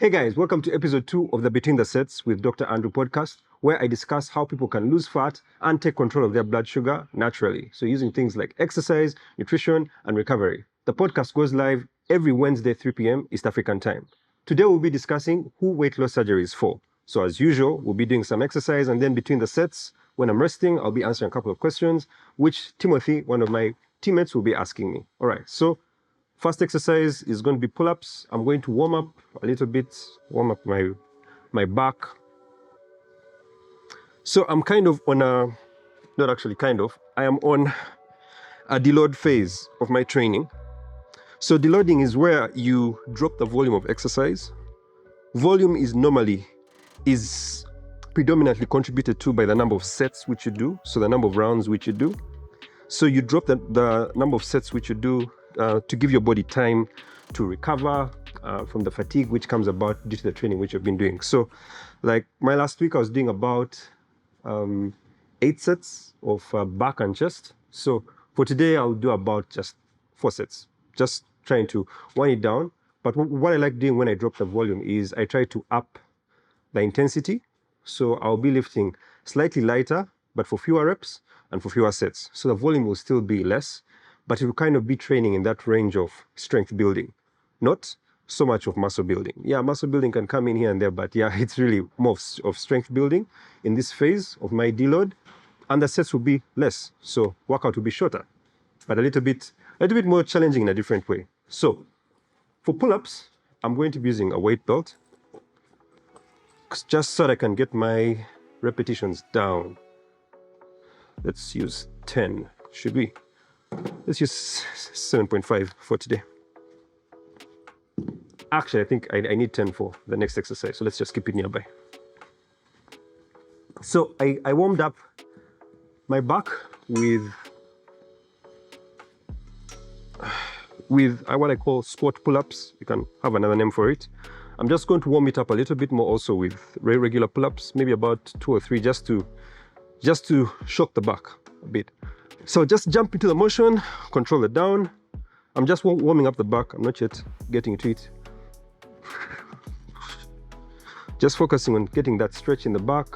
Hey guys, welcome to episode 2 of the Between the Sets with Dr. Andrew podcast, where I discuss how people can lose fat and take control of their blood sugar naturally. So using things like exercise, nutrition, and recovery. The podcast goes live every Wednesday, 3 p.m. East African time. Today we'll be discussing who weight loss surgery is for. So as usual, we'll be doing some exercise, and then between the sets, when I'm resting, I'll be answering a couple of questions, which Timothy, one of my teammates, will be asking me. All right, so first exercise is going to be pull-ups. I'm going to warm up a little bit, warm up my back. So I'm kind of on not actually kind of, I am on a deload phase of my training. So deloading is where you drop the volume of exercise. Volume is predominantly contributed to by the number of sets which you do, so the number of rounds which you do. So you drop the number of sets which you do to give your body time to recover from the fatigue which comes about due to the training which you've been doing. So like my last week, I was doing about 8 sets of back and chest. So for today, I'll do about just 4 sets, just trying to wind it down. But what I like doing when I drop the volume is I try to up the intensity. So I'll be lifting slightly lighter, but for fewer reps and for fewer sets. So the volume will still be less, but it will kind of be training in that range of strength building, not so much of muscle building. Yeah, muscle building can come in here and there, but yeah, it's really more of strength building in this phase of my deload, and the sets will be less. So workout will be shorter, but a little bit more challenging in a different way. So for pull-ups, I'm going to be using a weight belt, just so that I can get my repetitions down. Let's use 10, should we? Let's use 7.5 for today. Actually, I think I need 10 for the next exercise, so let's just keep it nearby. So I warmed up my back with what I call squat pull-ups. You can have another name for it. I'm just going to warm it up a little bit more also with regular pull-ups, maybe about 2 or 3, just to shock the back a bit. So just jump into the motion, control it down. I'm just warming up the back. I'm not yet getting to it. Just focusing on getting that stretch in the back.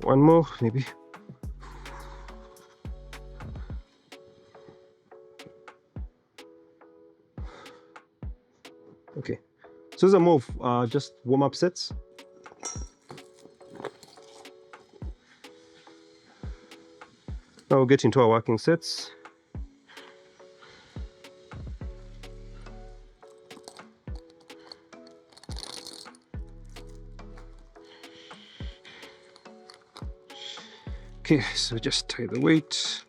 One more, maybe. Okay. So those are more of just warm-up sets. Now we'll get into our working sets. Okay, so just tie the weight.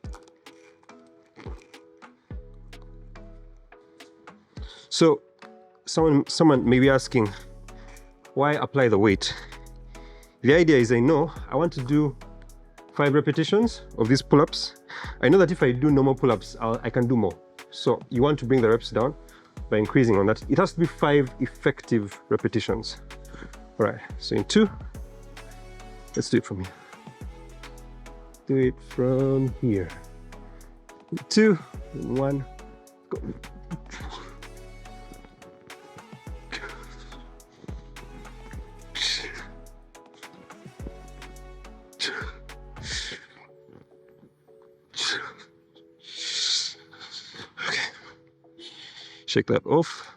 So someone may be asking, why apply the weight? The idea is I want to do 5 repetitions of these pull-ups. I know that if I do normal pull-ups, I can do more. So you want to bring the reps down by increasing on that. It has to be 5 effective repetitions. All right, so in 2, let's do it from here. Do it from here. 2, 1, go. Okay. Shake that off.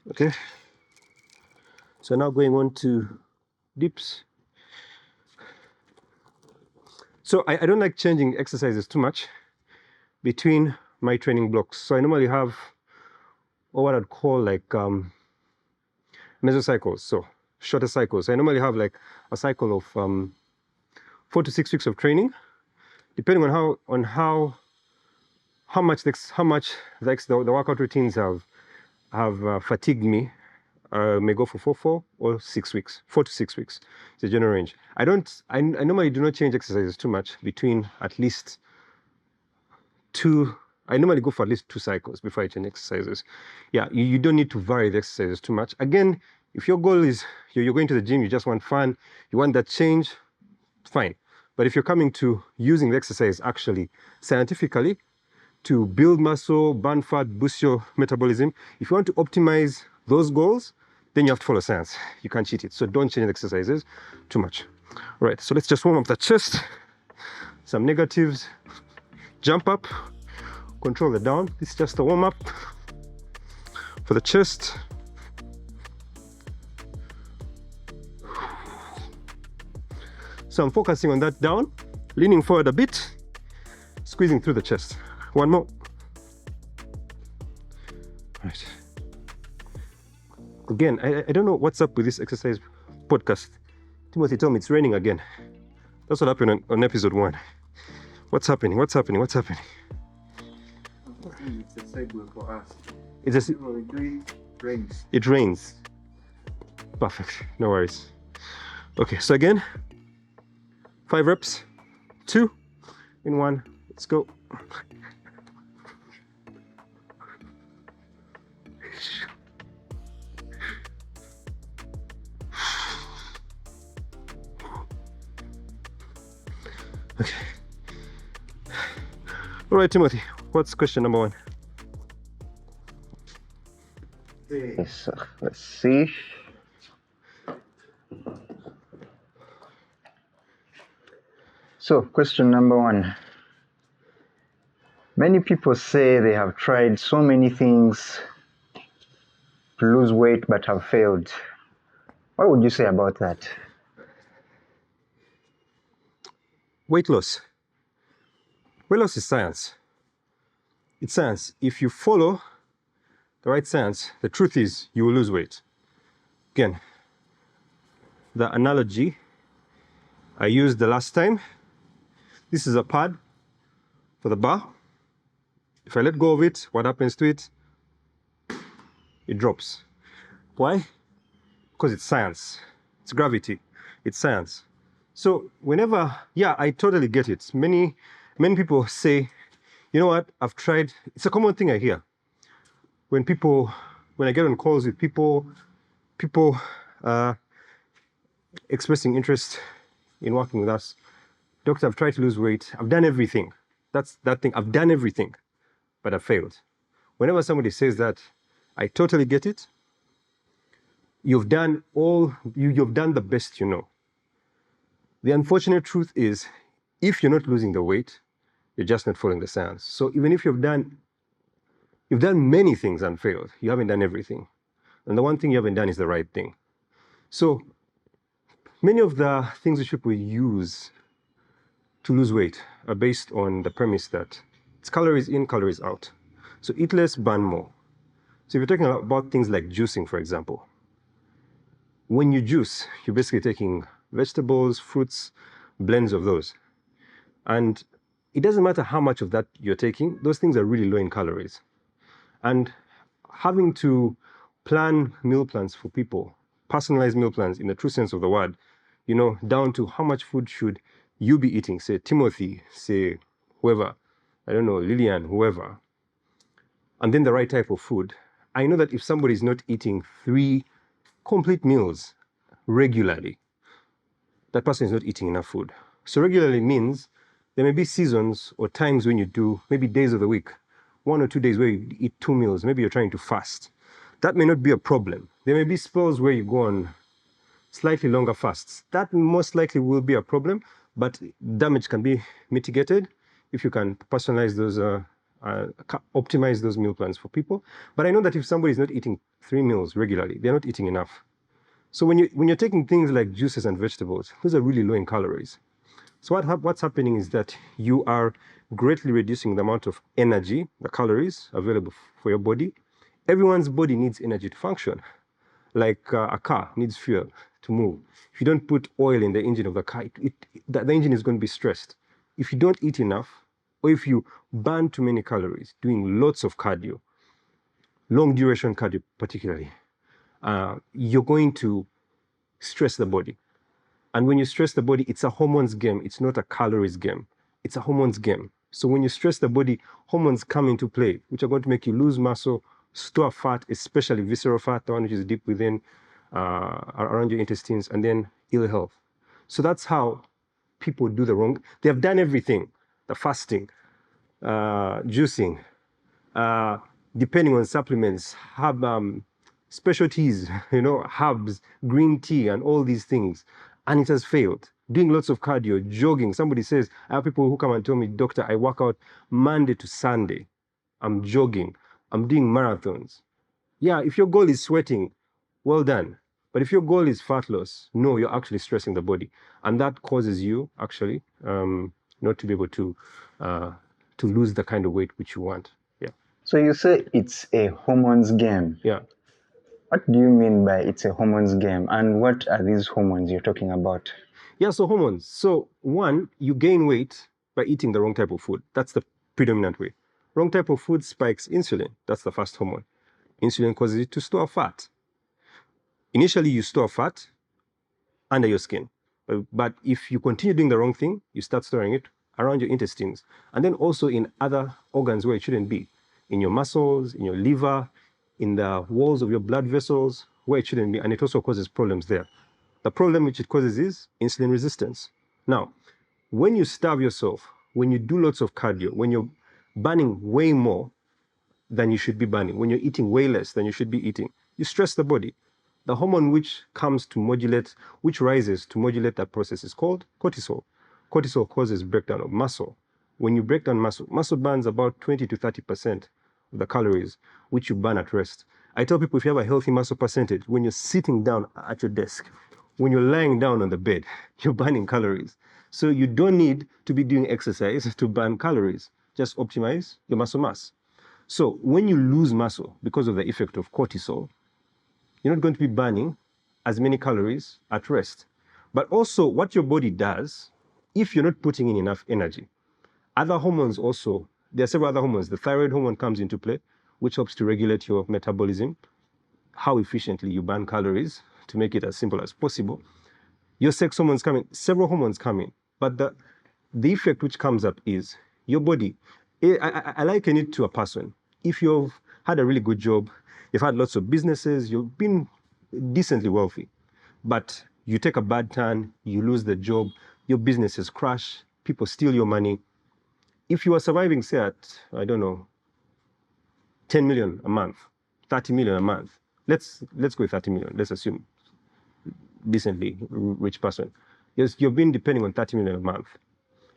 Okay. So now going on to dips. So I don't like changing exercises too much between my training blocks. So I normally have what I'd call like mesocycles, so shorter cycles. I normally have like a cycle of 4 to 6 weeks of training, depending on how much the workout routines have fatigued me. May go for 4 or 6 weeks. 4 to 6 weeks is the general range. I normally do not change exercises too much between at least 2. I normally go for at least 2 cycles before I change exercises. Yeah, you don't need to vary the exercises too much. Again, if your goal is you're going to the gym, you just want fun, you want that change, fine. But if you're coming to using the exercise actually scientifically to build muscle, burn fat, boost your metabolism, if you want to optimize those goals, then you have to follow science. You can't cheat it. So don't change the exercises too much. All right, so let's just warm up the chest. Some negatives. Jump up, control the down. This is just a warm up for the chest. So I'm focusing on that down, leaning forward a bit, squeezing through the chest. One more. Right. Again, I don't know what's up with this exercise podcast. Timothy told me it's raining again. That's what happened on episode 1. What's happening? What's happening? What's happening? It's a segue for us. It's a, It rains. it rains. Perfect. No worries. Okay, so again, 5 reps, 2 in 1. Let's go. Okay. All right, Timothy, what's question number 1? Yes, let's see. So, question number 1. Many people say they have tried so many things to lose weight but have failed. What would you say about that? Weight loss. Weight loss is science. It's science. If you follow the right science, the truth is you will lose weight. Again, the analogy I used the last time, this is a pad for the bar. If I let go of it, what happens to it? It drops. Why? Because it's science. It's gravity. It's science. So whenever, yeah, I totally get it. Many people say, you know what, I've tried. It's a common thing I hear. When I get on calls with people expressing interest in working with us. Doctor, I've tried to lose weight. I've done everything. That's that thing. I've done everything, but I've failed. Whenever somebody says that, I totally get it. You've done the best you know. The unfortunate truth is, if you're not losing the weight, you're just not following the science. So even if you've done many things and failed, you haven't done everything. And the one thing you haven't done is the right thing. So many of the things which people use to lose weight are based on the premise that it's calories in, calories out. So eat less, burn more. So if you're talking about things like juicing, for example, when you juice, you're basically taking vegetables, fruits, blends of those. And it doesn't matter how much of that you're taking, those things are really low in calories. And having to plan meal plans for people, personalized meal plans in the true sense of the word, down to how much food should you be eating, say Timothy, say whoever, I don't know, Lillian, whoever, and then the right type of food. I know that if somebody is not eating 3 complete meals regularly, that person is not eating enough food. So regularly means there may be seasons or times when you do, maybe days of the week, 1 or 2 days where you eat 2 meals, maybe you're trying to fast. That may not be a problem. There may be spells where you go on slightly longer fasts. That most likely will be a problem, but damage can be mitigated if you can personalize those, optimize those meal plans for people. But I know that if somebody is not eating 3 meals regularly, they're not eating enough. So when you're taking things like juices and vegetables, those are really low in calories. So what's happening is that you are greatly reducing the amount of energy, the calories available for your body. Everyone's body needs energy to function. Like a car needs fuel to move. If you don't put oil in the engine of the car, the engine is going to be stressed. If you don't eat enough, or if you burn too many calories, doing lots of cardio, long duration cardio particularly, you're going to stress the body. And when you stress the body, it's a hormones game. It's not a calories game. It's a hormones game. So when you stress the body, hormones come into play, which are going to make you lose muscle, store fat, especially visceral fat, the one which is deep within, around your intestines, and then ill health. So that's how people do the wrong. They have done everything, the fasting, juicing, depending on supplements, have specialties, herbs, green tea, and all these things, and it has failed. Doing lots of cardio, jogging. Somebody says, I have people who come and tell me, doctor, I work out Monday to Sunday. I'm jogging. I'm doing marathons. Yeah, if your goal is sweating, well done. But if your goal is fat loss, no, you're actually stressing the body, and that causes you actually not to be able to lose the kind of weight which you want. Yeah. So you say it's a hormones game. Yeah. What do you mean by it's a hormones game? And what are these hormones you're talking about? Yeah, so hormones. So one, you gain weight by eating the wrong type of food. That's the predominant way. Wrong type of food spikes insulin. That's the first hormone. Insulin causes it to store fat. Initially, you store fat under your skin. But if you continue doing the wrong thing, you start storing it around your intestines. And then also in other organs where it shouldn't be. In your muscles, in your liver, in the walls of your blood vessels, where it shouldn't be. And it also causes problems there. The problem which it causes is insulin resistance. Now, when you starve yourself, when you do lots of cardio, when you're burning way more than you should be burning, when you're eating way less than you should be eating, you stress the body. The hormone which comes to modulate, which rises to modulate that process is called cortisol. Cortisol causes breakdown of muscle. When you break down muscle, muscle burns about 20 to 30% of the calories which you burn at rest. I tell people if you have a healthy muscle percentage, when you're sitting down at your desk, when you're lying down on the bed, you're burning calories. So you don't need to be doing exercise to burn calories. Just optimize your muscle mass. So when you lose muscle because of the effect of cortisol, you're not going to be burning as many calories at rest. But also what your body does, if you're not putting in enough energy, other hormones also, there are several other hormones. The thyroid hormone comes into play, which helps to regulate your metabolism, how efficiently you burn calories, to make it as simple as possible. Your sex hormones come in, several hormones come in, but the effect which comes up is your body. I liken it to a person. If you've had a really good job, you've had lots of businesses, you've been decently wealthy, but you take a bad turn, you lose the job, your businesses crash, people steal your money. If you are surviving, say at, I don't know, 10 million a month, 30 million a month, let's go with 30 million, let's assume decently rich person. Yes, you've been depending on 30 million a month.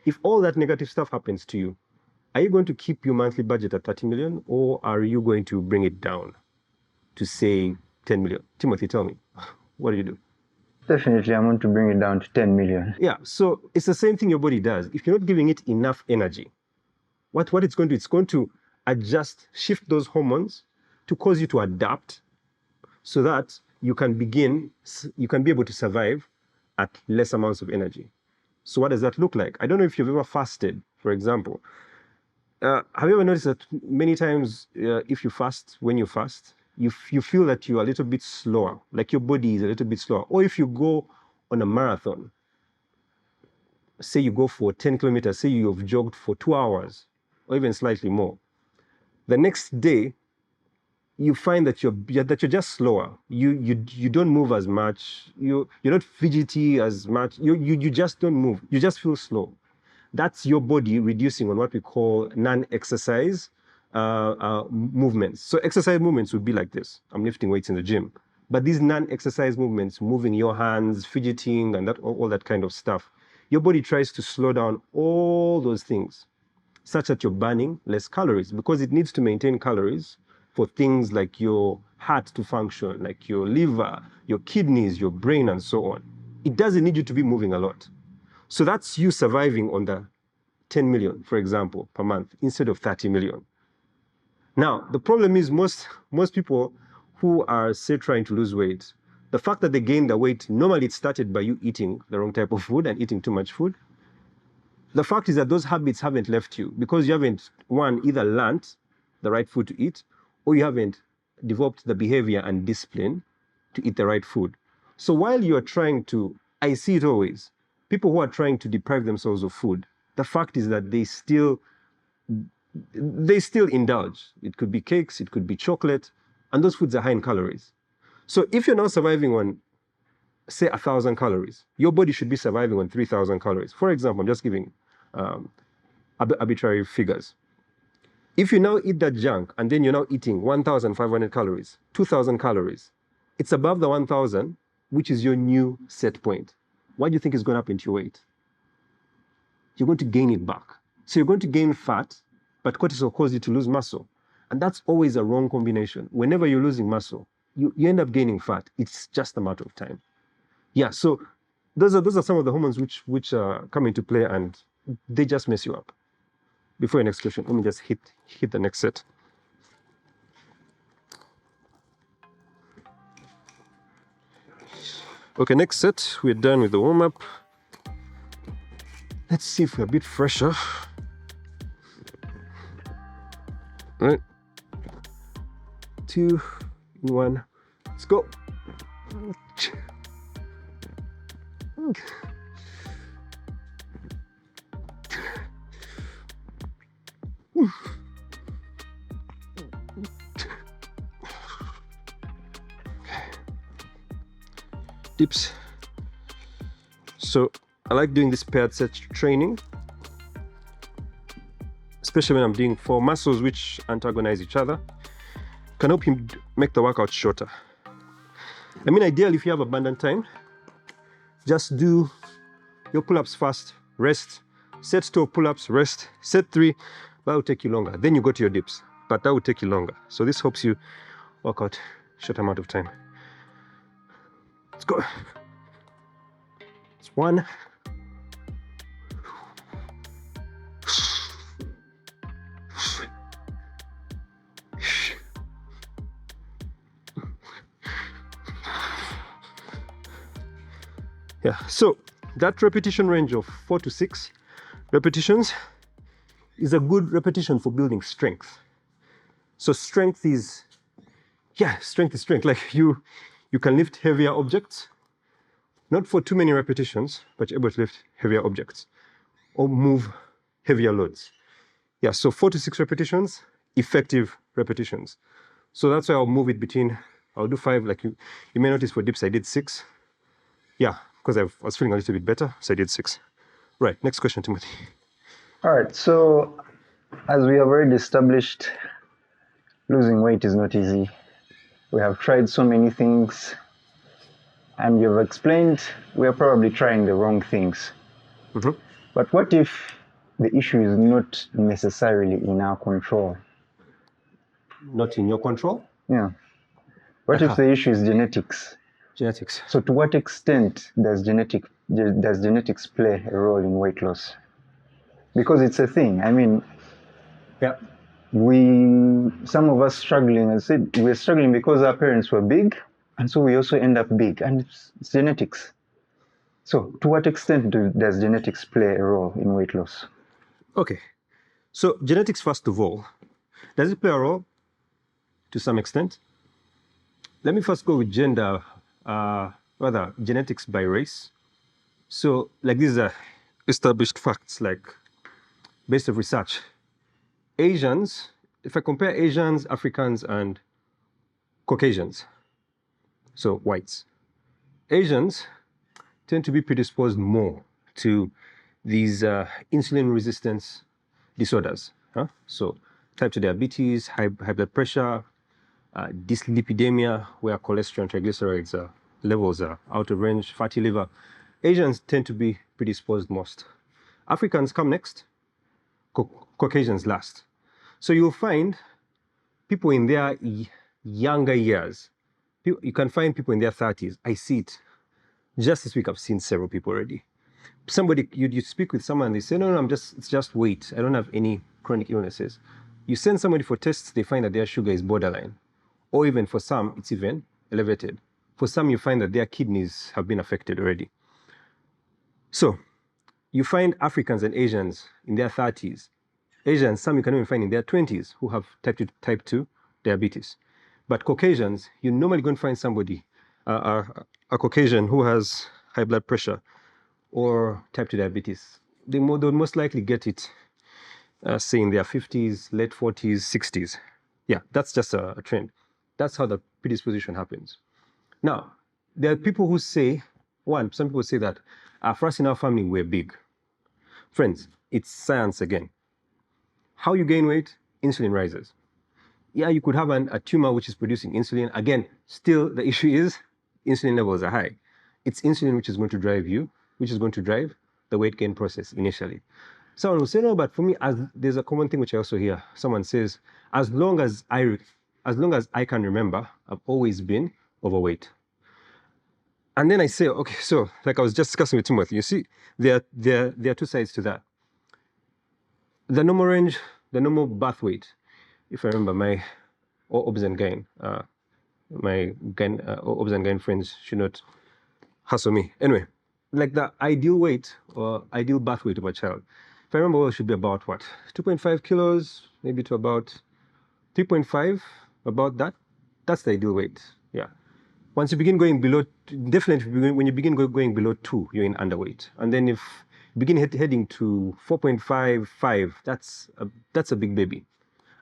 If all that negative stuff happens to you, are you going to keep your monthly budget at 30 million, or are you going to bring it down to say 10 million? Timothy, tell me, what do you do? Definitely, I want to bring it down to 10 million. Yeah, so it's the same thing your body does. If you're not giving it enough energy, what it's going to do, it's going to adjust, shift those hormones to cause you to adapt so that you can be able to survive at less amounts of energy. So what does that look like? I don't know if you've ever fasted, for example. Have you ever noticed that many times if you fast, when you fast, you feel that you're a little bit slower, like your body is a little bit slower. Or if you go on a marathon, say you go for 10 kilometers, say you've jogged for 2 hours, or even slightly more. The next day, you find that you're just slower. You don't move as much. You're not fidgety as much. You just don't move. You just feel slow. That's your body reducing on what we call non-exercise movements. So exercise movements would be like this. I'm lifting weights in the gym. But these non-exercise movements, moving your hands, fidgeting, and all that kind of stuff, your body tries to slow down all those things such that you're burning less calories, because it needs to maintain calories for things like your heart to function, like your liver, your kidneys, your brain, and so on. It doesn't need you to be moving a lot. So that's you surviving on the 10 million, for example, per month, instead of 30 million. Now, the problem is most people who are, say, trying to lose weight, the fact that they gain the weight, normally it started by you eating the wrong type of food and eating too much food. The fact is that those habits haven't left you because you haven't, one, either learned the right food to eat, or you haven't developed the behavior and discipline to eat the right food. So while you're trying to, I see it always, people who are trying to deprive themselves of food, the fact is that they still indulge. It could be cakes, it could be chocolate, and those foods are high in calories. So if you're now surviving on say 1,000 calories. Your body should be surviving on 3,000 calories. For example, I'm just giving arbitrary figures. If you now eat that junk and then you're now eating 1,500 calories, 2,000 calories, it's above the 1,000, which is your new set point. What do you think is going to happen to your weight? You're going to gain it back. So you're going to gain fat, but cortisol causes you to lose muscle. And that's always a wrong combination. Whenever you're losing muscle, you end up gaining fat. It's just a matter of time. Yeah, so those are some of the hormones which come into play, and they just mess you up. Before your next question, let me just hit the next set. Okay, next set, we're done with the warm-up. Let's see if we're a bit fresher. All right, 2, 1, let's go. Dips. So I like doing this paired set training, especially when I'm doing 4 muscles which antagonize each other. Can help you make the workout shorter. I mean, ideally, if you have abundant time, just do your pull-ups first, rest, set 2 of pull-ups, rest, set 3, that will take you longer. Then you go to your dips, but that will take you longer. So this helps you work out short amount of time. Let's go. It's 1. Yeah, so that repetition range of 4 to 6 repetitions is a good repetition for building strength. So strength is strength. Like you can lift heavier objects, not for too many repetitions, but you're able to lift heavier objects or move heavier loads. Yeah, so 4 to 6 repetitions, effective repetitions. So that's why I'll move it between, I'll do 5, like you may notice for dips I did 6. Yeah, because I was feeling a little bit better, so I did 6. Right, next question, Timothy. All right, so as we have already established, losing weight is not easy. We have tried so many things, and you've explained we are probably trying the wrong things. Mm-hmm. But what if the issue is not necessarily in our control? Not in your control? Yeah. What if the issue is genetics? Genetics. So to what extent does genetics play a role in weight loss? Because it's a thing. I mean, Yeah. some of us struggling, I said, we're struggling because our parents were big, and so we also end up big, and it's genetics. So to what extent does genetics play a role in weight loss? Okay, so genetics first of all, does it play a role? To some extent. Let me first go with gender, rather genetics by race. So like these are established facts, like based on research. Asians, if I compare Asians, Africans, and Caucasians, so whites, Asians tend to be predisposed more to these insulin resistance disorders. So type 2 diabetes, high blood pressure, dyslipidemia, where cholesterol and triglycerides levels are out of range, fatty liver. Asians tend to be predisposed most. Africans come next, Caucasians last. So you'll find people in their younger years. You can find people in their 30s. I see it. Just this week, I've seen several people already. Somebody, you speak with someone, they say, no, it's just weight. I don't have any chronic illnesses. You send somebody for tests, they find that their sugar is borderline. Or even for some, it's even elevated. For some, you find that their kidneys have been affected already. So you find Africans and Asians in their 30s. Asians, some you can even find in their 20s who have type 2 diabetes. But Caucasians, you're normally going to find somebody, a Caucasian who has high blood pressure or type 2 diabetes. They'll most likely get it, say in their 50s, late 40s, 60s. Yeah, that's just a trend. That's how the predisposition happens. Now, there are people who say one, some people say that for us in our family, we're big. Friends, it's science again. How you gain weight? Insulin rises. Yeah, you could have a tumor which is producing insulin. Again, still the issue is insulin levels are high. It's insulin which is going to drive you, which is going to drive the weight gain process initially. Someone will say, no, but for me, there's a common thing which I also hear. Someone says, as long as I can remember, I've always been overweight. And then I say, okay, so like I was just discussing with Timothy, you see, there are two sides to that. The normal range, the normal birth weight, if I remember my obs and gyne, obs and gyne friends should not hassle me. Anyway, like the ideal weight or ideal birth weight of a child, if I remember well, it should be about what? 2.5 kilos, maybe to about 3.5, about that. That's the ideal weight, yeah. Once you begin going below, definitely when you begin going below 2, you're in underweight. And then if you begin heading to 4.5, 5, that's a big baby.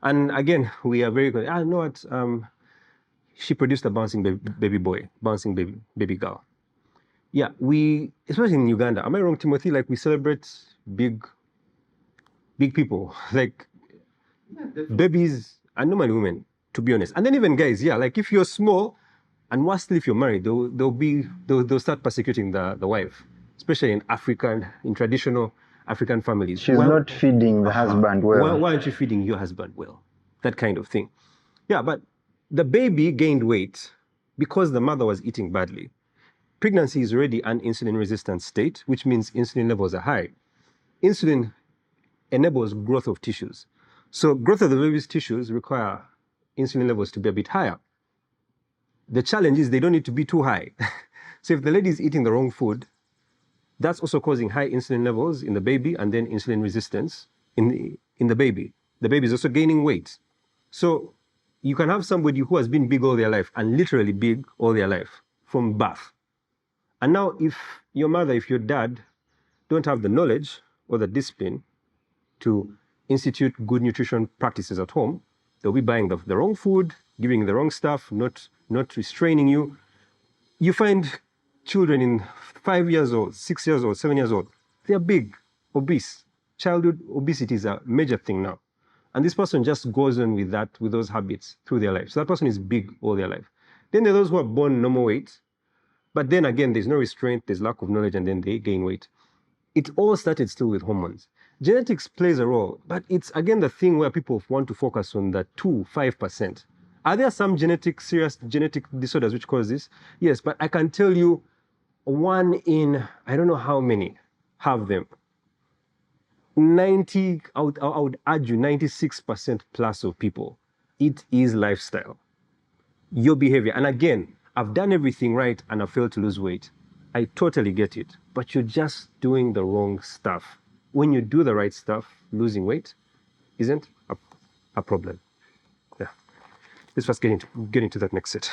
And again, we are very good. I know what, she produced a bouncing baby boy, bouncing baby girl. Yeah, we, especially in Uganda, am I wrong, Timothy? Like we celebrate big people, like babies and normally women, to be honest. And then even guys, yeah, like if you're small, and worse still if you're married, they'll start persecuting the wife, especially in traditional African families. She's not feeding the husband well. Why aren't you feeding your husband well? That kind of thing. Yeah, but the baby gained weight because the mother was eating badly. Pregnancy is already an insulin-resistant state, which means insulin levels are high. Insulin enables growth of tissues. So growth of the baby's tissues require insulin levels to be a bit higher. The challenge is they don't need to be too high. So if the lady is eating the wrong food, that's also causing high insulin levels in the baby and then insulin resistance in the baby. The baby is also gaining weight. So you can have somebody who has been big all their life and literally big all their life from birth. And now if your mother, if your dad don't have the knowledge or the discipline to institute good nutrition practices at home, they'll be buying the wrong food, giving the wrong stuff, not restraining you. You find children in 5 years old, 6 years old, 7 years old, they're big, obese. Childhood obesity is a major thing now. And this person just goes on with those habits through their life. So that person is big all their life. Then there are those who are born normal weight, but then again, there's no restraint, there's lack of knowledge, and then they gain weight. It all started still with hormones. Genetics plays a role, but it's again the thing where people want to focus on the 5%. Are there some serious genetic disorders which cause this? Yes, but I can tell you 1 in, I don't know how many have them. 90, I would argue 96% plus of people, it is lifestyle, your behavior. And again, I've done everything right and I failed to lose weight. I totally get it, but you're just doing the wrong stuff. When you do the right stuff, losing weight isn't a problem. Yeah. Let's first get into that next set.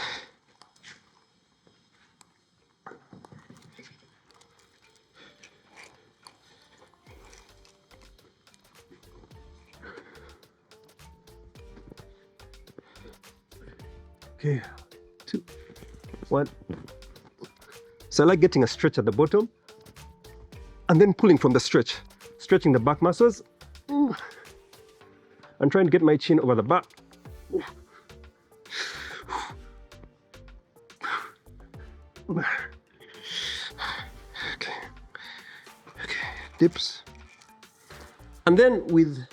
Okay, 2, 1. So I like getting a stretch at the bottom and then pulling from the stretch, stretching the back muscles and trying to get my chin over the back. Okay, dips. And then with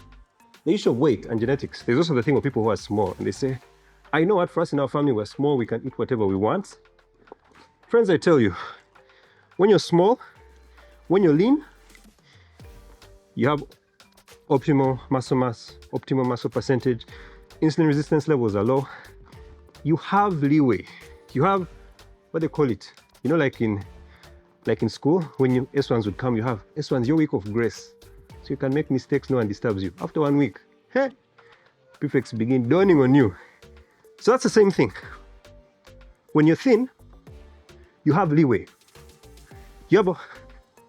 the issue of weight and genetics, there's also the thing of people who are small and they say, I know what, for us in our family, we're small, we can eat whatever we want. Friends, I tell you, when you're small, when you're lean, you have optimal muscle mass, optimal muscle percentage, insulin resistance levels are low. You have leeway. You have, what they call it, you know, like in school, when you S1s would come, you have S1s, your week of grace. So you can make mistakes, no one disturbs you. After 1 week, prefects begin dawning on you. So that's the same thing. When you're thin, you have leeway. You have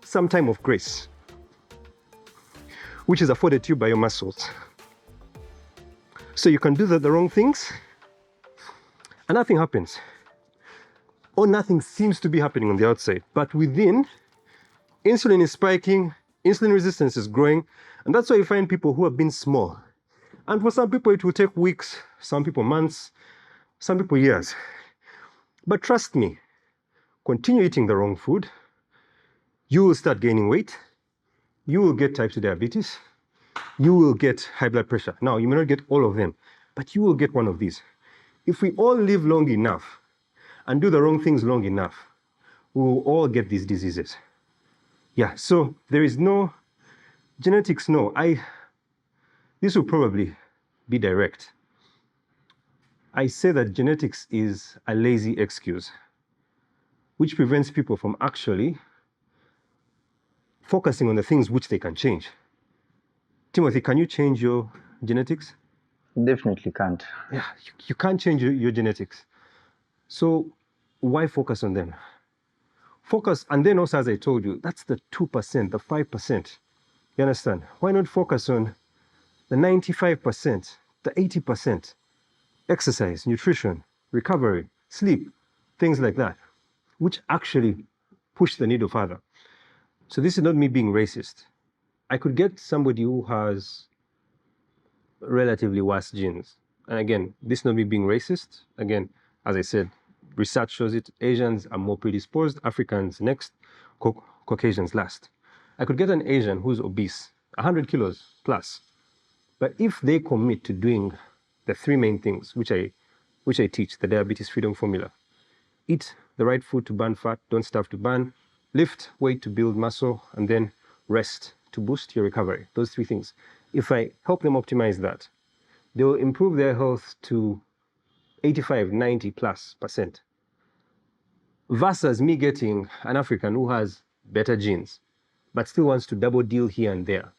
some time of grace, which is afforded to you by your muscles. So you can do the wrong things and nothing happens. or nothing seems to be happening on the outside. But within, insulin is spiking, insulin resistance is growing, and that's why you find people who have been small. And for some people, it will take weeks, some people months, some people years. But trust me, continue eating the wrong food, you will start gaining weight, you will get type 2 diabetes, you will get high blood pressure. Now, you may not get all of them, but you will get one of these. If we all live long enough and do the wrong things long enough, we will all get these diseases. Yeah, so there is no genetics, no. This will probably be direct. I say that genetics is a lazy excuse, which prevents people from actually focusing on the things which they can change. Timothy, can you change your genetics? Definitely can't. Yeah, you can't change your genetics. So why focus on them? Focus, and then also, as I told you, that's the 2%, the 5%. You understand? Why not focus on the 95%, the 80%? Exercise, nutrition, recovery, sleep, things like that, which actually push the needle further. So this is not me being racist. I could get somebody who has relatively worse genes. And again, this is not me being racist. Again, as I said, research shows it. Asians are more predisposed, Africans next, Caucasians last. I could get an Asian who's obese, 100 kilos plus. But if they commit to doing the three main things, which I teach, the diabetes freedom formula: eat the right food to burn fat, don't starve to burn, lift weight to build muscle, and then rest to boost your recovery. Those three things. If I help them optimize that, they will improve their health to 85, 90 plus %. Versus me getting an African who has better genes, but still wants to double deal here and there.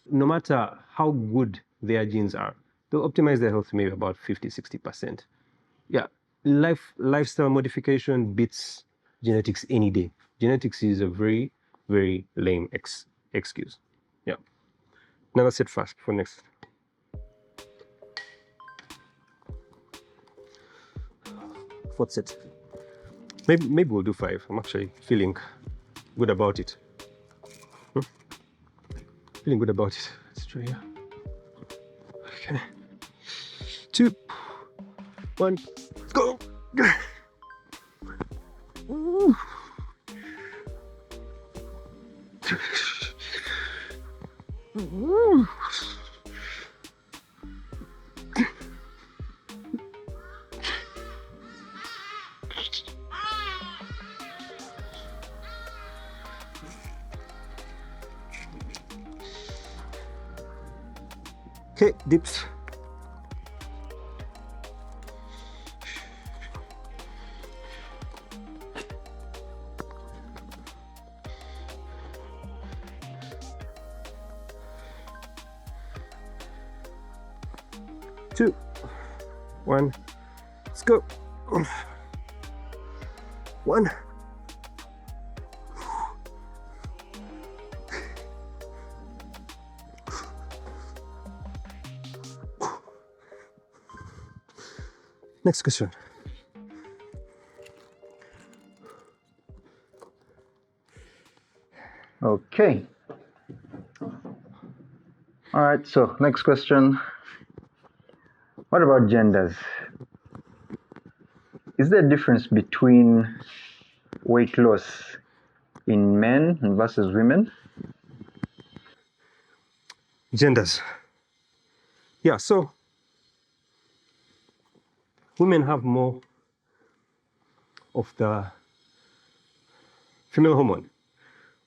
No matter how good their genes are, they'll optimize their health to maybe about 50, 60%. Yeah, lifestyle modification beats genetics any day. Genetics is a very, very lame excuse. Yeah. Now let's sit fast for next. Fourth set. Maybe we'll do 5. I'm actually feeling good about it. Feeling good about it. Let's try here. Okay. 2, 1, go. Ooh. Ooh. Okay, dips. Two, 1, let's go. 1. Next question. Okay. All right, so next question. What about genders? Is there a difference between weight loss in men versus women? Genders. Yeah, so women have more of the female hormone,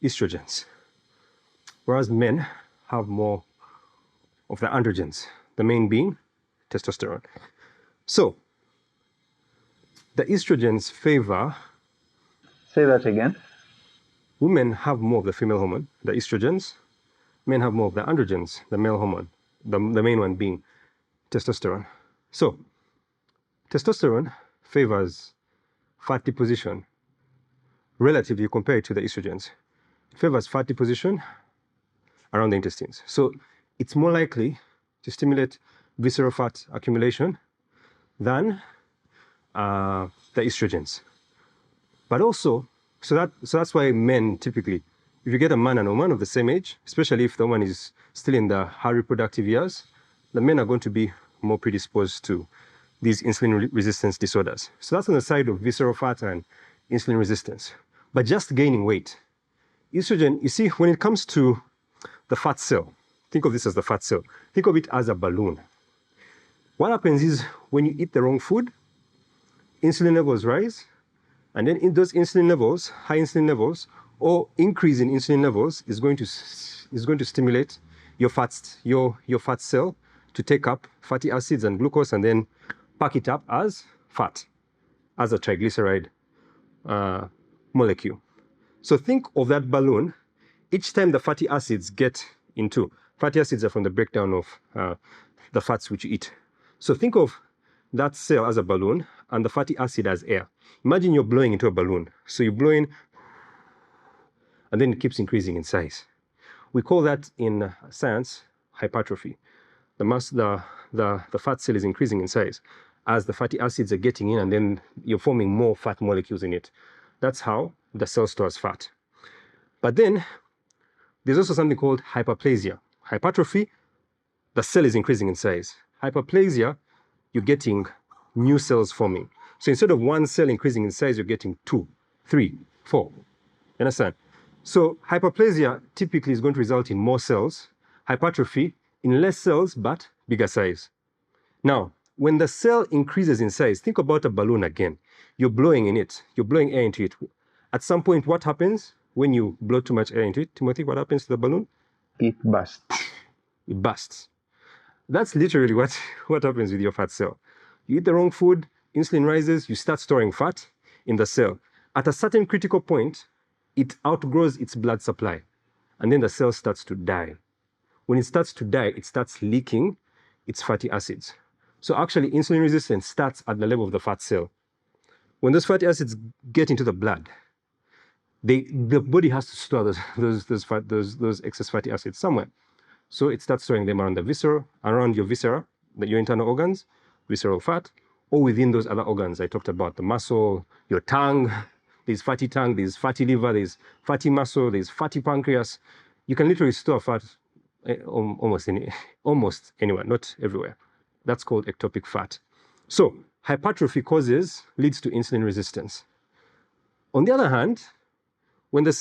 estrogens, whereas men have more of the androgens, the main being testosterone. So the estrogens favor. Say that again. Women have more of the female hormone, the estrogens. Men have more of the androgens, the male hormone, the main one being testosterone. So testosterone favors fat deposition relatively. You compare it to the estrogens. It favors fat deposition around the intestines. So it's more likely to stimulate visceral fat accumulation than the estrogens. But also, so that's why men typically, if you get a man and a woman of the same age, especially if the woman is still in the high reproductive years, the men are going to be more predisposed to these insulin resistance disorders. So that's on the side of visceral fat and insulin resistance. But just gaining weight. Estrogen, you see, when it comes to the fat cell, think of this as the fat cell. Think of it as a balloon. What happens is when you eat the wrong food, insulin levels rise, and then in those insulin levels, high insulin levels, or increase in insulin levels is going to stimulate your fat cell to take up fatty acids and glucose and then pack it up as fat, as a triglyceride molecule. So think of that balloon. Each time the fatty acids get into, fatty acids are from the breakdown of the fats which you eat. So think of that cell as a balloon and the fatty acid as air. Imagine you're blowing into a balloon. So you blow in and then it keeps increasing in size. We call that in science hypertrophy. The fat cell is increasing in size as the fatty acids are getting in and then you're forming more fat molecules in it. That's how the cell stores fat. But then there's also something called hyperplasia. Hypertrophy, the cell is increasing in size. Hyperplasia, you're getting new cells forming. So instead of one cell increasing in size, you're getting 2, 3, 4. You understand? So hyperplasia typically is going to result in more cells. Hypertrophy in less cells, but bigger size. Now, when the cell increases in size, think about a balloon again. You're blowing in it. You're blowing air into it. At some point, what happens when you blow too much air into it? Timothy, what happens to the balloon? It bursts. It bursts. That's literally what happens with your fat cell. You eat the wrong food, insulin rises, you start storing fat in the cell. At a certain critical point, it outgrows its blood supply, and then the cell starts to die. When it starts to die, it starts leaking its fatty acids. So actually, insulin resistance starts at the level of the fat cell. When those fatty acids get into the blood, the body has to store those excess fatty acids somewhere. So it starts storing them around your viscera, your internal organs, visceral fat, or within those other organs I talked about, the muscle, your tongue. There's fatty tongue, there's fatty liver, there's fatty muscle, there's fatty pancreas. You can literally store fat almost anywhere, not everywhere. That's called ectopic fat. So hypertrophy leads to insulin resistance. On the other hand, when the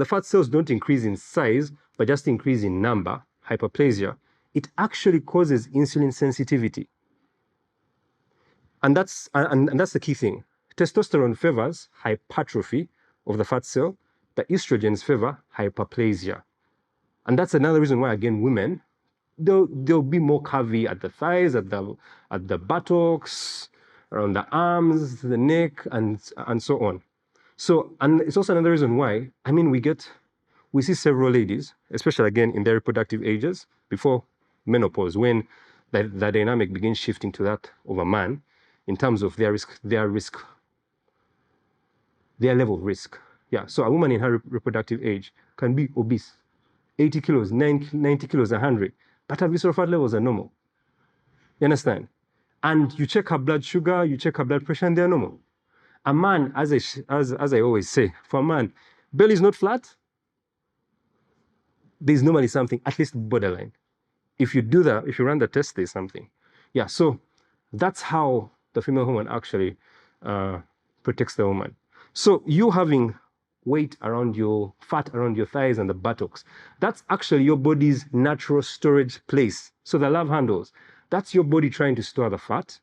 fat cells don't increase in size, but just increase in number, hyperplasia, it actually causes insulin sensitivity. And that's the key thing. Testosterone favors hypertrophy of the fat cell. The estrogens favor hyperplasia. And that's another reason why, again, women, they'll be more curvy at the thighs, at the buttocks, around the arms, the neck, and so on. So, and it's also another reason why, I mean, we see several ladies, especially again in their reproductive ages, before menopause, when the dynamic begins shifting to that of a man in terms of their level of risk. Yeah, so a woman in her reproductive age can be obese, 80 kilos, 90 kilos, 100, but her visceral fat levels are normal. You understand? And you check her blood sugar, you check her blood pressure, and they're normal. A man, as I always say, for a man, belly is not flat. There's normally something, at least borderline. If you do that, if you run the test, there's something. Yeah, so that's how the female hormone actually protects the woman. So you having weight around fat around your thighs and the buttocks, that's actually your body's natural storage place. So the love handles, that's your body trying to store the fat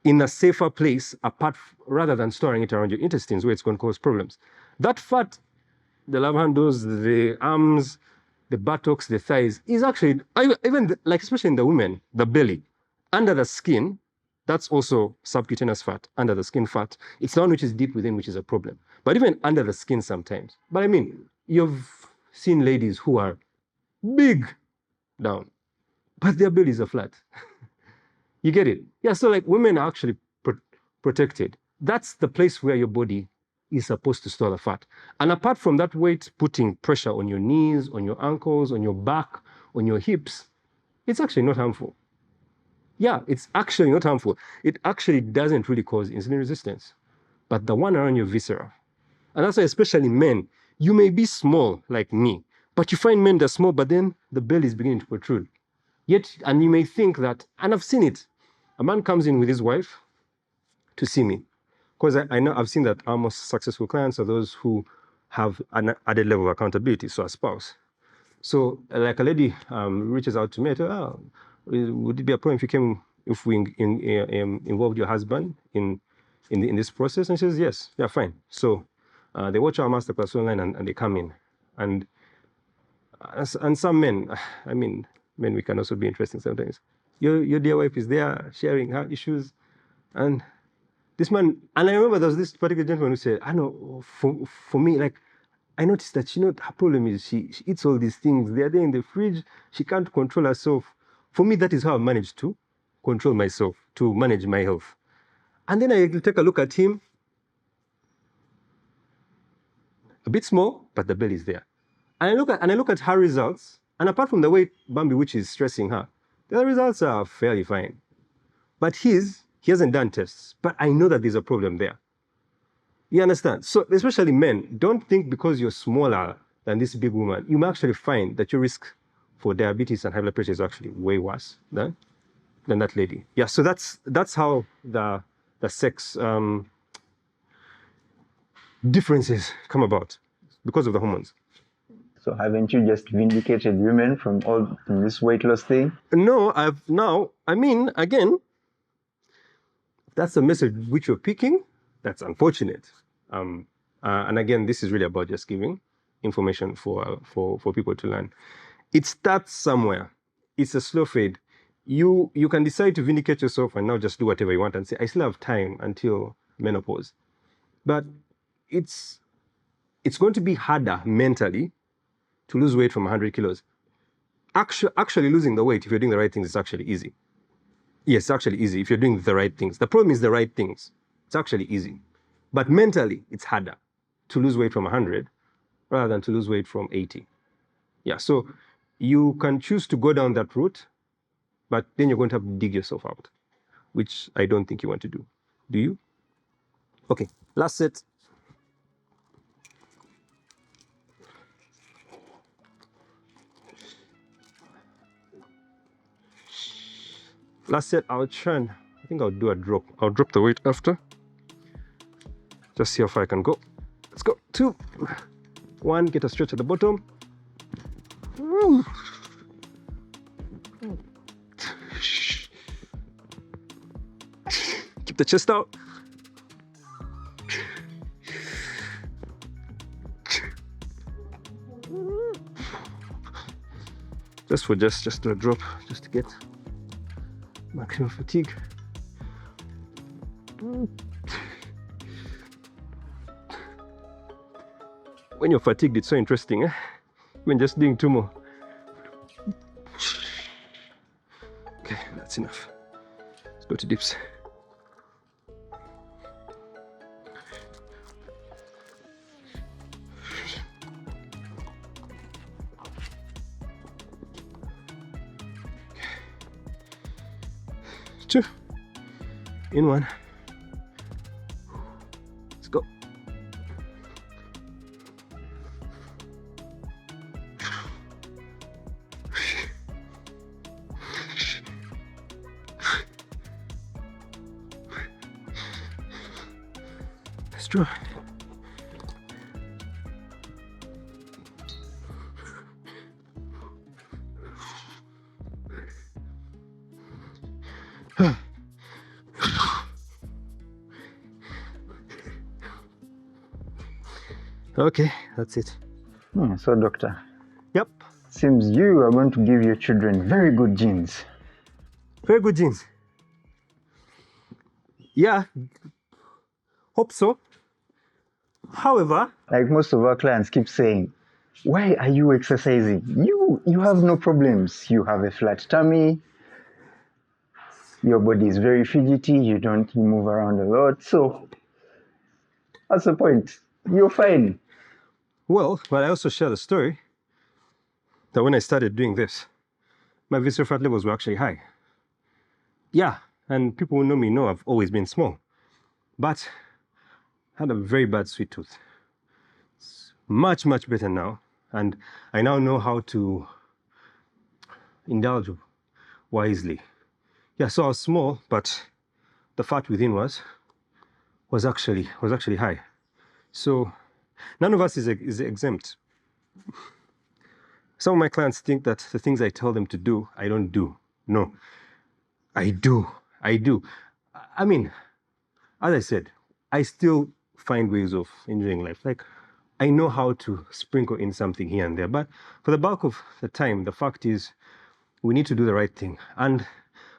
in a safer place rather than storing it around your intestines where it's going to cause problems. That fat, the love handles, the arms, the buttocks, the thighs, is actually, especially in the women, the belly, under the skin, that's also subcutaneous fat, under the skin fat. It's the one which is deep within, which is a problem. But even under the skin sometimes. But I mean, you've seen ladies who are big down, but their bellies are flat. You get it? Yeah, so like women are actually protected. That's the place where your body is supposed to store the fat. And apart from that weight putting pressure on your knees, on your ankles, on your back, on your hips, it's actually not harmful. Yeah, it's actually not harmful. It actually doesn't really cause insulin resistance. but the one around your viscera. And that's why, especially men, you may be small like me, but you find men that are small, but then the belly is beginning to protrude. Yet, and you may think that, and I've seen it, a man comes in with his wife to see me. Because I know I've seen that our most successful clients are those who have an added level of accountability, so a spouse. So, like a lady reaches out to me, I tell her, oh, would it be a problem if we involved your husband in this process? And she says, yes, yeah, fine. So they watch our masterclass online and they come in. And some men, I mean, men, we can also be interesting sometimes. Your dear wife is there sharing her issues. And this man, and I remember there was this particular gentleman who said, I know, for me, like, I noticed that, her problem is she eats all these things. They're there in the fridge. She can't control herself. For me, that is how I managed to control myself, to manage my health. And then I take a look at him. A bit small, but the belly is there. And I look at her results. And apart from the weight Bambi, which is stressing her, the results are fairly fine. But he hasn't done tests. But I know that there's a problem there. You understand? So especially men, don't think because you're smaller than this big woman, you may actually find that your risk for diabetes and high blood pressure is actually way worse than that lady. Yeah, so that's how the sex differences come about because of the hormones. So haven't you just vindicated women from this weight loss thing? No, again, that's a message which you're picking. That's unfortunate. And again, this is really about just giving information for people to learn. It starts somewhere. It's a slow fade. You can decide to vindicate yourself and now just do whatever you want and say, I still have time until menopause. But it's going to be harder mentally to lose weight from 100 kilos. Actually losing the weight, if you're doing the right things, is actually easy. Yes, it's actually easy if you're doing the right things. The problem is the right things. It's actually easy. But mentally, it's harder to lose weight from 100 rather than to lose weight from 80. Yeah, so you can choose to go down that route, but then you're going to have to dig yourself out, which I don't think you want to do. Do you? Okay, last set. Last set, I think I'll do a drop. I'll drop the weight after. Just see how far I can go. Let's go. 2, 1, get a stretch at the bottom. Woo. Keep the chest out. Just do a drop, just to get maximum fatigue. When you're fatigued, it's so interesting, eh? When just doing 2 more. Okay, that's enough. Let's go to dips. Two in 1. Let's go. Let's try. Okay, that's it. So, doctor, Yep, seems you are going to give your children very good genes. very good genes. Yeah, hope so. However, Like most of our clients keep saying, why are you exercising? You have no problems. You have a flat tummy. Your body is very fidgety. You don't move around a lot. So, what's the point? You're fine. well, but I also share the story that when I started doing this, my visceral fat levels were actually high. Yeah, and people who know me know I've always been small. But had a very bad sweet tooth. It's much, much better now. And I now know how to indulge wisely. Yeah, so I was small, but the fat within was actually high. So none of us is exempt. Some of my clients think that the things I tell them to do, I don't do. No, I do. I do. I mean, as I said, I still find ways of enjoying life. Like, I know how to sprinkle in something here and there, but for the bulk of the time, the fact is we need to do the right thing. And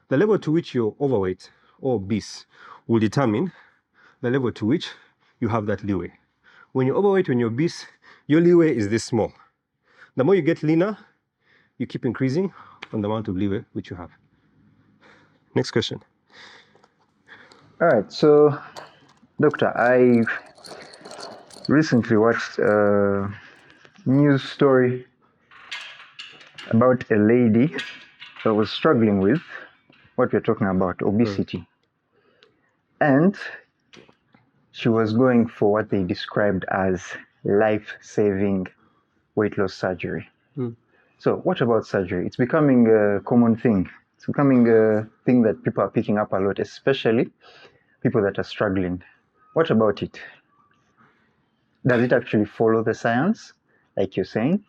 the level to which you're overweight or obese will determine the level to which you have that leeway. When you're overweight, when you're obese, your leeway is this small. The more you get leaner, you keep increasing on the amount of leeway which you have. Next question. All right, so doctor, I recently watched a news story about a lady that was struggling with what we're talking about, obesity. And she was going for what they described as life-saving weight loss surgery. So what about surgery? It's becoming a common thing. It's becoming a thing that people are picking up a lot, especially people that are struggling. What about it? Does it actually follow the science, like you're saying?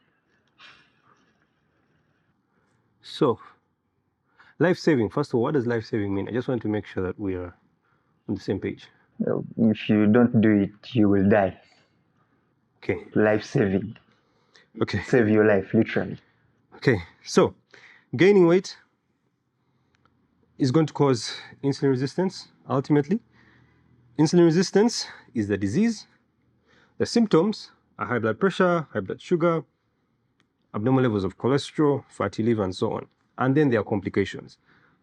So, life-saving, first of all, what does life-saving mean? I just want to make sure that we are on the same page. If you don't do it, you will die. Okay. Life-saving. Okay. Save your life, literally. Okay, so gaining weight is going to cause insulin resistance, ultimately. Insulin resistance is the disease. The symptoms are high blood pressure, high blood sugar, abnormal levels of cholesterol, fatty liver, and so on. And then there are complications.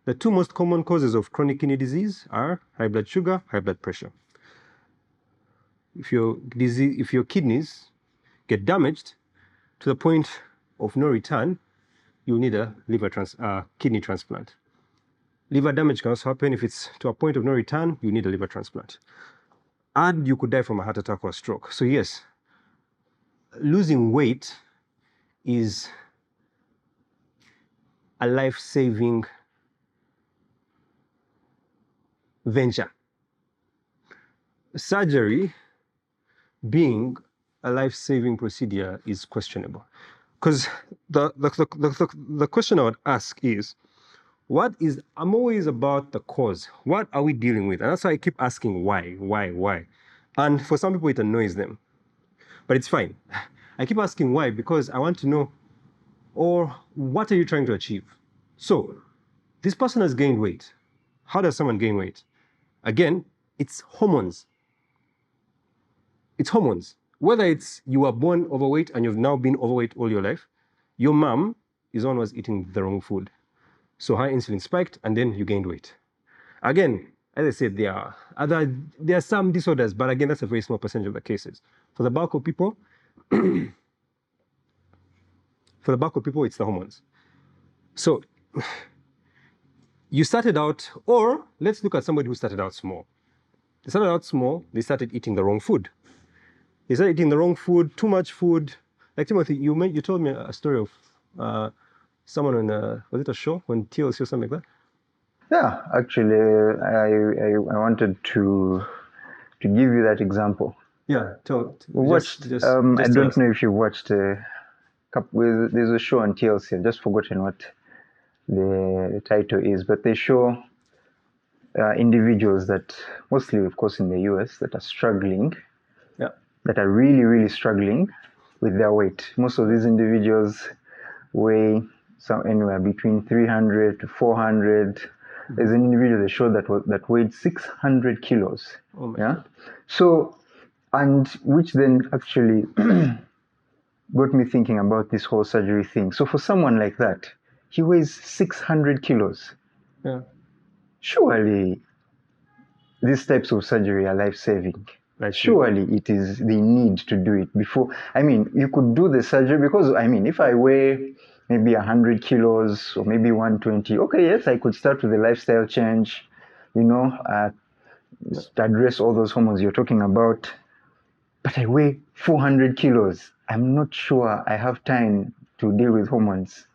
The two most common causes of chronic kidney disease are high blood sugar, high blood pressure. If your kidneys get damaged to the point of no return, you need a kidney transplant. Liver damage can also happen if it's to a point of no return, you need a liver transplant. And you could die from a heart attack or a stroke. So yes, losing weight is a life-saving venture. Surgery being a life-saving procedure is questionable. Because the question I would ask is, I'm always about the cause. What are we dealing with? And that's why I keep asking why? And for some people, it annoys them. But it's fine. I keep asking why because I want to know, or what are you trying to achieve? So, this person has gained weight. How does someone gain weight? Again, it's hormones. It's hormones. Whether it's you were born overweight and you've now been overweight all your life, your mom is the one who was eating the wrong food. So high insulin spiked and then you gained weight. Again, as I said, there are some disorders, but again, that's a very small percentage of the cases. For the bulk of people, it's the hormones. So you started out, or let's look at somebody who started out small. They started out small, they started eating the wrong food. They started eating the wrong food, too much food. Like Timothy, you told me a story of someone on was it a show when TLC or something like that? Yeah, actually, I wanted to give you that example. Yeah, We watched. I don't know if you watched. There's a show on TLC. I've just forgotten what the title is, but they show individuals that, mostly, of course, in the US, that are struggling. Yeah. That are really, really struggling with their weight. Most of these individuals weigh anywhere between 300 to 400. There's an individual they showed that weighed 600 kilos. Oh my God. So, and which then actually got me thinking about this whole surgery thing. So for someone like that, he weighs 600 kilos. Yeah. Surely these types of surgery are life-saving. Surely it is, they need to do it before. I mean, you could do the surgery because, I mean, if I weigh maybe 100 kilos or maybe 120, okay, yes, I could start with a lifestyle change, to address all those hormones you're talking about. But I weigh 400 kilos. I'm not sure I have time to deal with hormones.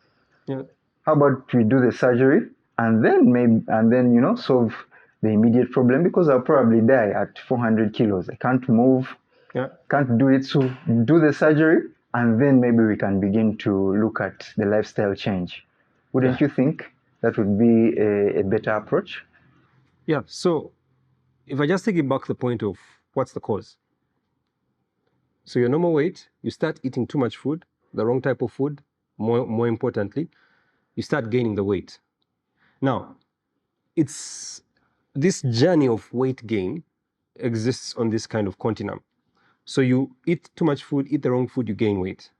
Yeah. How about we do the surgery and then solve the immediate problem, because I'll probably die at 400 kilos. I can't move, Yeah. can't do it. So do the surgery and then maybe we can begin to look at the lifestyle change. Wouldn't you think that would be a better approach? Yeah. So if I just take it back to the point of what's the cause. So your normal weight, you start eating too much food, the wrong type of food, more importantly, you start gaining the weight. Now, it's this journey of weight gain exists on this kind of continuum. So you eat too much food, eat the wrong food, you gain weight.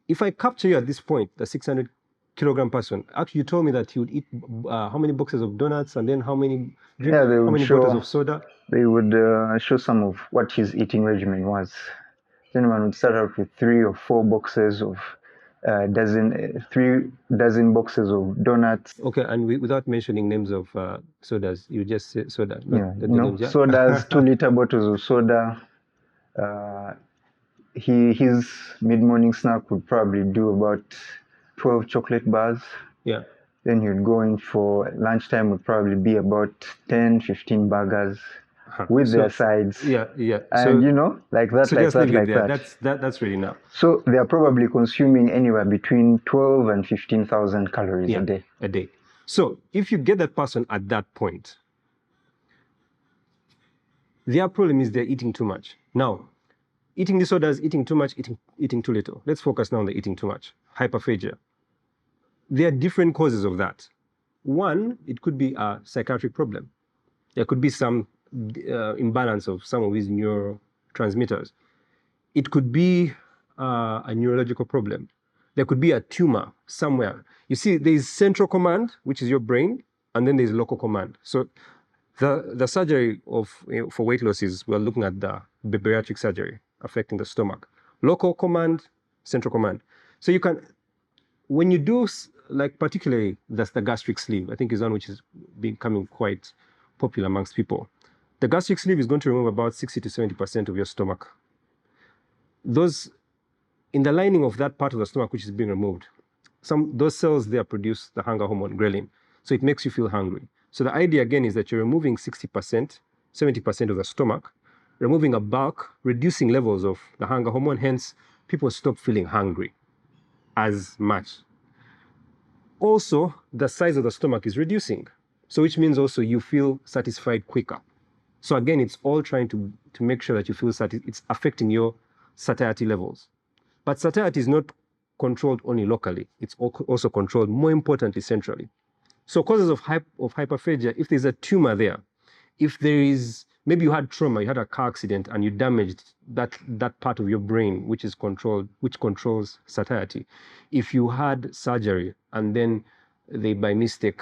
If I capture you at this point, the 600 kilogram person, actually you told me that he would eat how many boxes of donuts and then how many how many bottles of soda? They would show some of what his eating regimen was. Gentleman would start out with 3 or 4 boxes of 3 dozen boxes of donuts. Okay, and without mentioning names of sodas, you just say soda. Sodas, 2-liter bottles of soda. His mid-morning snack would probably do about 12 chocolate bars. Yeah. Then he'd go in for lunchtime, would probably be about 10, 15 burgers with their sides. Yeah. And like that, so like just that, leave it like there. that. That's really enough. So they are probably consuming anywhere between 12 and 15,000 calories a day. So if you get that person at that point, their problem is they're eating too much. Now, eating disorders, eating too much, eating too little. Let's focus now on the eating too much. Hyperphagia. There are different causes of that. One, it could be a psychiatric problem. There could be some imbalance of some of these neurotransmitters. It could be a neurological problem. There could be a tumor somewhere. You see, there is central command, which is your brain, and then there's local command. So the surgery for weight loss is, we're looking at the bariatric surgery affecting the stomach. Local command, central command. So you can, when you do, like particularly that's the gastric sleeve, I think is one which is becoming quite popular amongst people. The gastric sleeve is going to remove about 60 to 70% of your stomach. Those, in the lining of that part of the stomach which is being removed, those cells there produce the hunger hormone, ghrelin. So it makes you feel hungry. So the idea again is that you're removing 60%, 70% of the stomach, removing a bulk, reducing levels of the hunger hormone, hence people stop feeling hungry as much. Also, the size of the stomach is reducing. So which means also you feel satisfied quicker. So again, it's all trying to make sure that you feel satisfied. It's affecting your satiety levels. But satiety is not controlled only locally. It's also controlled, more importantly, centrally. So causes of hyperphagia, if there's a tumor there, if there is, maybe you had trauma, you had a car accident and you damaged that part of your brain which controls satiety. If you had surgery and then they by mistake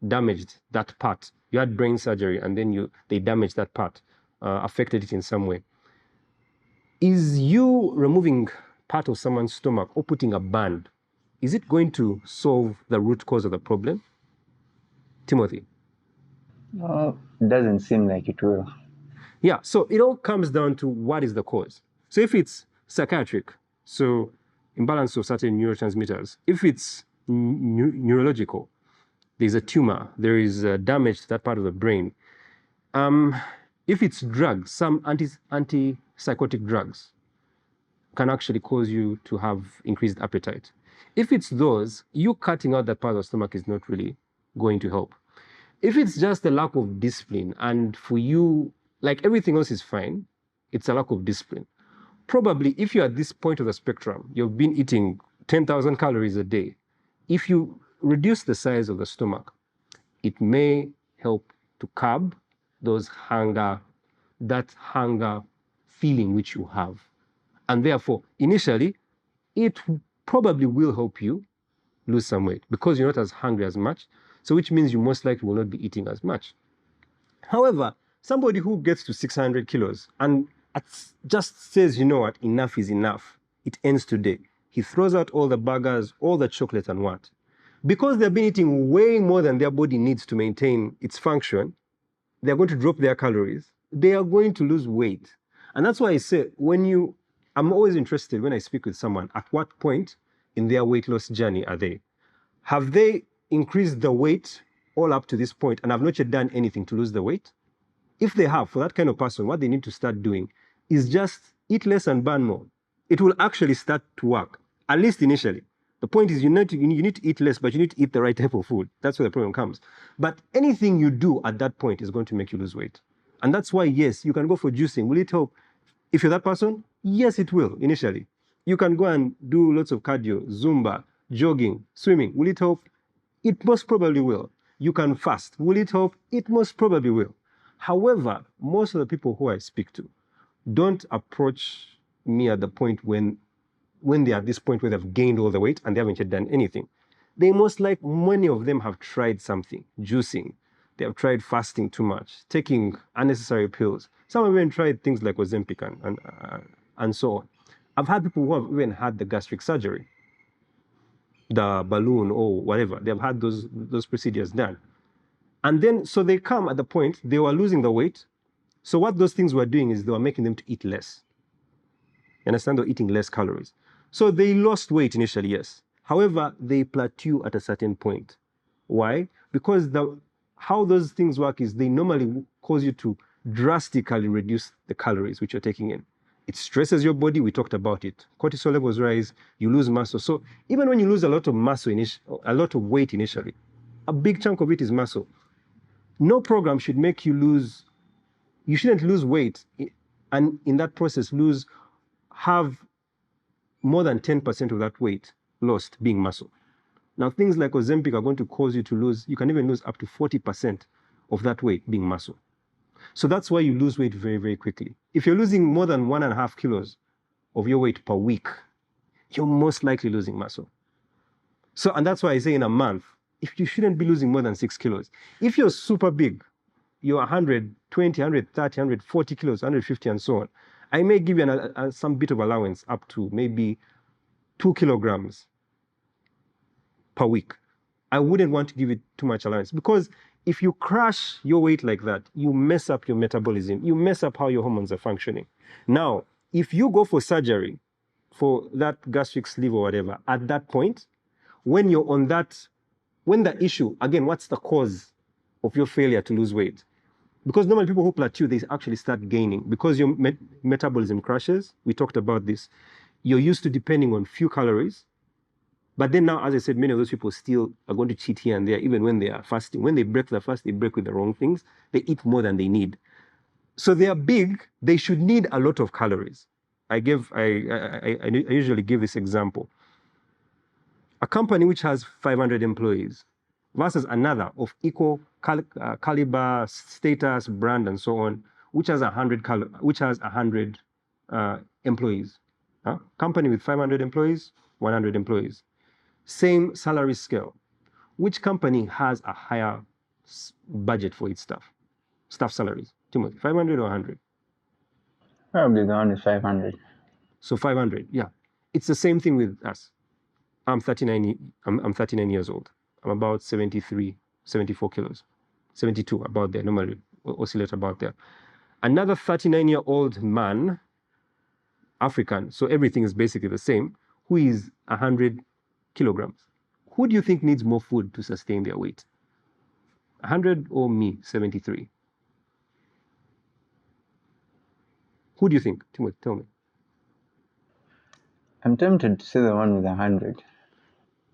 damaged that part, you had brain surgery and then they damaged that part, affected it in some way. Is you removing part of someone's stomach or putting a band, is it going to solve the root cause of the problem? Timothy? It doesn't seem like it will. Yeah, so it all comes down to what is the cause. So if it's psychiatric, so imbalance of certain neurotransmitters. If it's neurological, there's a tumor, there is damage to that part of the brain. If it's drugs, some antipsychotic drugs can actually cause you to have increased appetite. If it's those, you cutting out that part of the stomach is not really going to help. If it's just a lack of discipline and for you, like everything else is fine, it's a lack of discipline. Probably if you're at this point of the spectrum, you've been eating 10,000 calories a day. If you reduce the size of the stomach, it may help to curb that hunger feeling which you have. And therefore, initially, it probably will help you lose some weight because you're not as hungry as much. So which means you most likely will not be eating as much. However, somebody who gets to 600 kilos and just says, you know what, enough is enough. It ends today. He throws out all the burgers, all the chocolate and what? Because they've been eating way more than their body needs to maintain its function, they're going to drop their calories, they are going to lose weight. And that's why I say, I'm always interested when I speak with someone, at what point in their weight loss journey are they? Have they increased the weight all up to this point and have not yet done anything to lose the weight? If they have, for that kind of person, what they need to start doing is just eat less and burn more. It will actually start to work, at least initially. The point is you need to eat less, but you need to eat the right type of food. That's where the problem comes. But anything you do at that point is going to make you lose weight. And that's why, yes, you can go for juicing. Will it help? If you're that person, yes, it will initially. You can go and do lots of cardio, Zumba, jogging, swimming. Will it help? It most probably will. You can fast. Will it help? It most probably will. However, most of the people who I speak to don't approach me at the point when they're at this point where they've gained all the weight and they haven't yet done anything. Many of them have tried something, juicing. They have tried fasting too much, taking unnecessary pills. Some have even tried things like Ozempic and so on. I've had people who have even had the gastric surgery, the balloon or whatever. They've had those procedures done. And then, so they come at the point, they were losing the weight. So what those things were doing is they were making them to eat less. You understand? They're eating less calories. So they lost weight initially, yes. However, they plateau at a certain point. Why? Because how those things work is they normally cause you to drastically reduce the calories which you're taking in. It stresses your body. We talked about it. Cortisol levels rise. You lose muscle. So even when you lose a lot of muscle, a lot of weight initially, a big chunk of it is muscle. No program should make you lose. You shouldn't lose weight, and in that process have more than 10% of that weight lost being muscle. Now, things like Ozempic are going to cause you to lose. You can even lose up to 40% of that weight being muscle. So that's why you lose weight very, very quickly. If you're losing more than 1.5 kilos of your weight per week, you're most likely losing muscle. So, and that's why I say in a month, if you shouldn't be losing more than 6 kilos. If you're super big, you're 120, 130, 140 kilos, 150, and so on, I may give you some bit of allowance up to maybe 2 kilograms per week. I wouldn't want to give it too much allowance because if you crash your weight like that, you mess up your metabolism. You mess up how your hormones are functioning. Now, if you go for surgery for that gastric sleeve or whatever, at that point, when you're on that, when the issue, again, what's the cause of your failure to lose weight? Because normally people who plateau, they actually start gaining because your metabolism crashes. We talked about this. You're used to depending on few calories. But then now, as I said, many of those people still are going to cheat here and there, even when they are fasting. When they break the fast, they break with the wrong things. They eat more than they need. So they are big. They should need a lot of calories. I usually give this example. A company which has 500 employees versus another of equal caliber, status, brand, and so on, which has 100 employees. Company with 500 employees, 100 employees. Same salary scale. Which company has a higher budget for its staff salaries? Timothy, 500 or 100? Probably the one with 500. So 500, yeah. It's the same thing with us. I'm 39 years old. I'm about 73, 74 kilos, 72, about there, normally oscillate about there. Another 39-year-old man, African, so everything is basically the same, who is 100 kilograms. Who do you think needs more food to sustain their weight? 100 or me, 73? Who do you think? Timothy, tell me. I'm tempted to say the one with 100.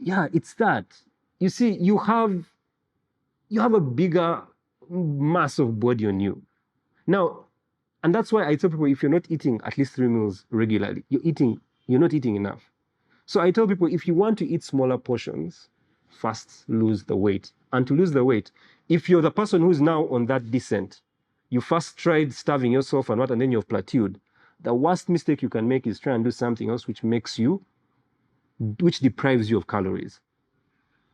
Yeah, it's that. You see, you have a bigger mass of body on you. Now, and that's why I tell people if you're not eating at least 3 meals regularly, you're not eating enough. So I tell people if you want to eat smaller portions, first lose the weight. And to lose the weight, if you're the person who's now on that descent, you first tried starving yourself and then you've plateaued, the worst mistake you can make is try and do something else which deprives you of calories.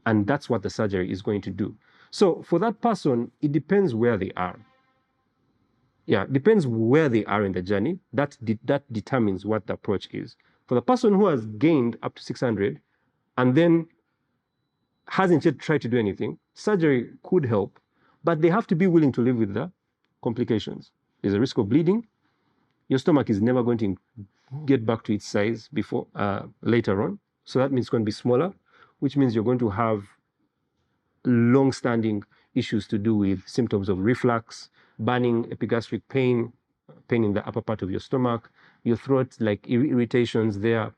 And that's what the surgery is going to do. So for that person, it depends where they are. Yeah, it depends where they are in the journey. That determines what the approach is. For the person who has gained up to 600 and then hasn't yet tried to do anything, surgery could help, but they have to be willing to live with the complications. There's a risk of bleeding. Your stomach is never going to get back to its size before later on. So that means it's going to be smaller, which means you're going to have long-standing issues to do with symptoms of reflux, burning, epigastric pain, pain in the upper part of your stomach, your throat, like irritations there,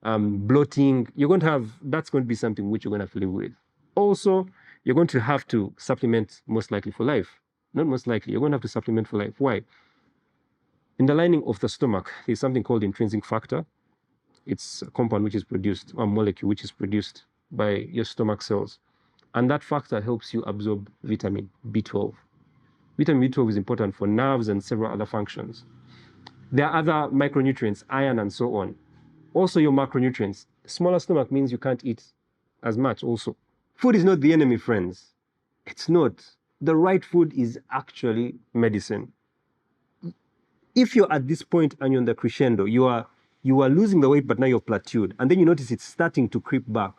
bloating. You're going to have, that's going to be something which you're going to have to live with. Also, you're going to have to supplement most likely for life. Not most likely, you're going to have to supplement for life. Why? In the lining of the stomach, there's something called intrinsic factor. It's a compound which is produced, a molecule which is produced by your stomach cells. And that factor helps you absorb vitamin B12. Vitamin B12 is important for nerves and several other functions. There are other micronutrients, iron and so on. Also your macronutrients. Smaller stomach means you can't eat as much also. Food is not the enemy, friends. It's not. The right food is actually medicine. If you're at this point and you're on the crescendo, you are losing the weight, but now you're plateaued, and then you notice it's starting to creep back,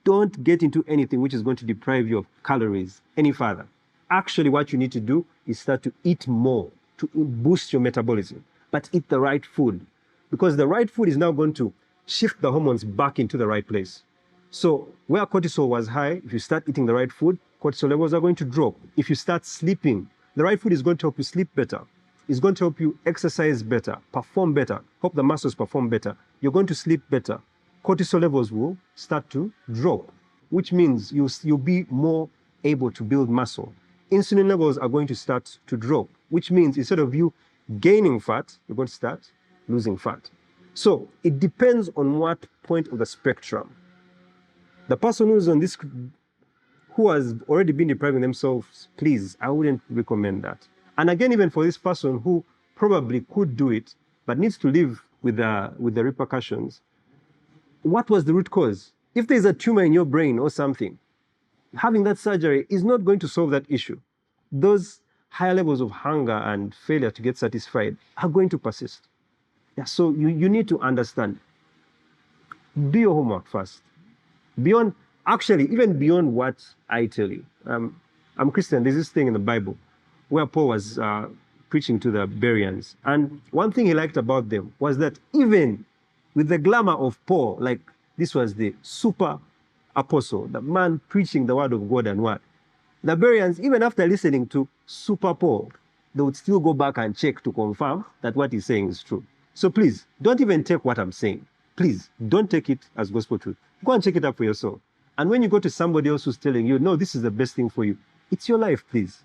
don't get into anything which is going to deprive you of calories any further. Actually, what you need to do is start to eat more to boost your metabolism, but eat the right food, because the right food is now going to shift the hormones back into the right place. So where cortisol was high, if you start eating the right food, cortisol levels are going to drop. If you start sleeping, the right food is going to help you sleep better. It's going to help you exercise better, perform better, help the muscles perform better. You're going to sleep better. Cortisol levels will start to drop, which means you'll be more able to build muscle. Insulin levels are going to start to drop, which means instead of you gaining fat, you're going to start losing fat. So it depends on what point of the spectrum. The person who's on this, who has already been depriving themselves, please, I wouldn't recommend that. And again, even for this person who probably could do it, but needs to live with the repercussions, what was the root cause? If there's a tumor in your brain or something, having that surgery is not going to solve that issue. Those higher levels of hunger and failure to get satisfied are going to persist. Yeah, so you need to understand. Do your homework first. Beyond, actually, even beyond what I tell you. I'm Christian. There's this thing in the Bible where Paul was preaching to the Bereans. And one thing he liked about them was that even with the glamour of Paul, like this was the super apostle, the man preaching the word of God and what. The Bereans, even after listening to super Paul, they would still go back and check to confirm that what he's saying is true. So please, don't even take what I'm saying. Please, don't take it as gospel truth. Go and check it up for yourself. And when you go to somebody else who's telling you, no, this is the best thing for you, it's your life, please.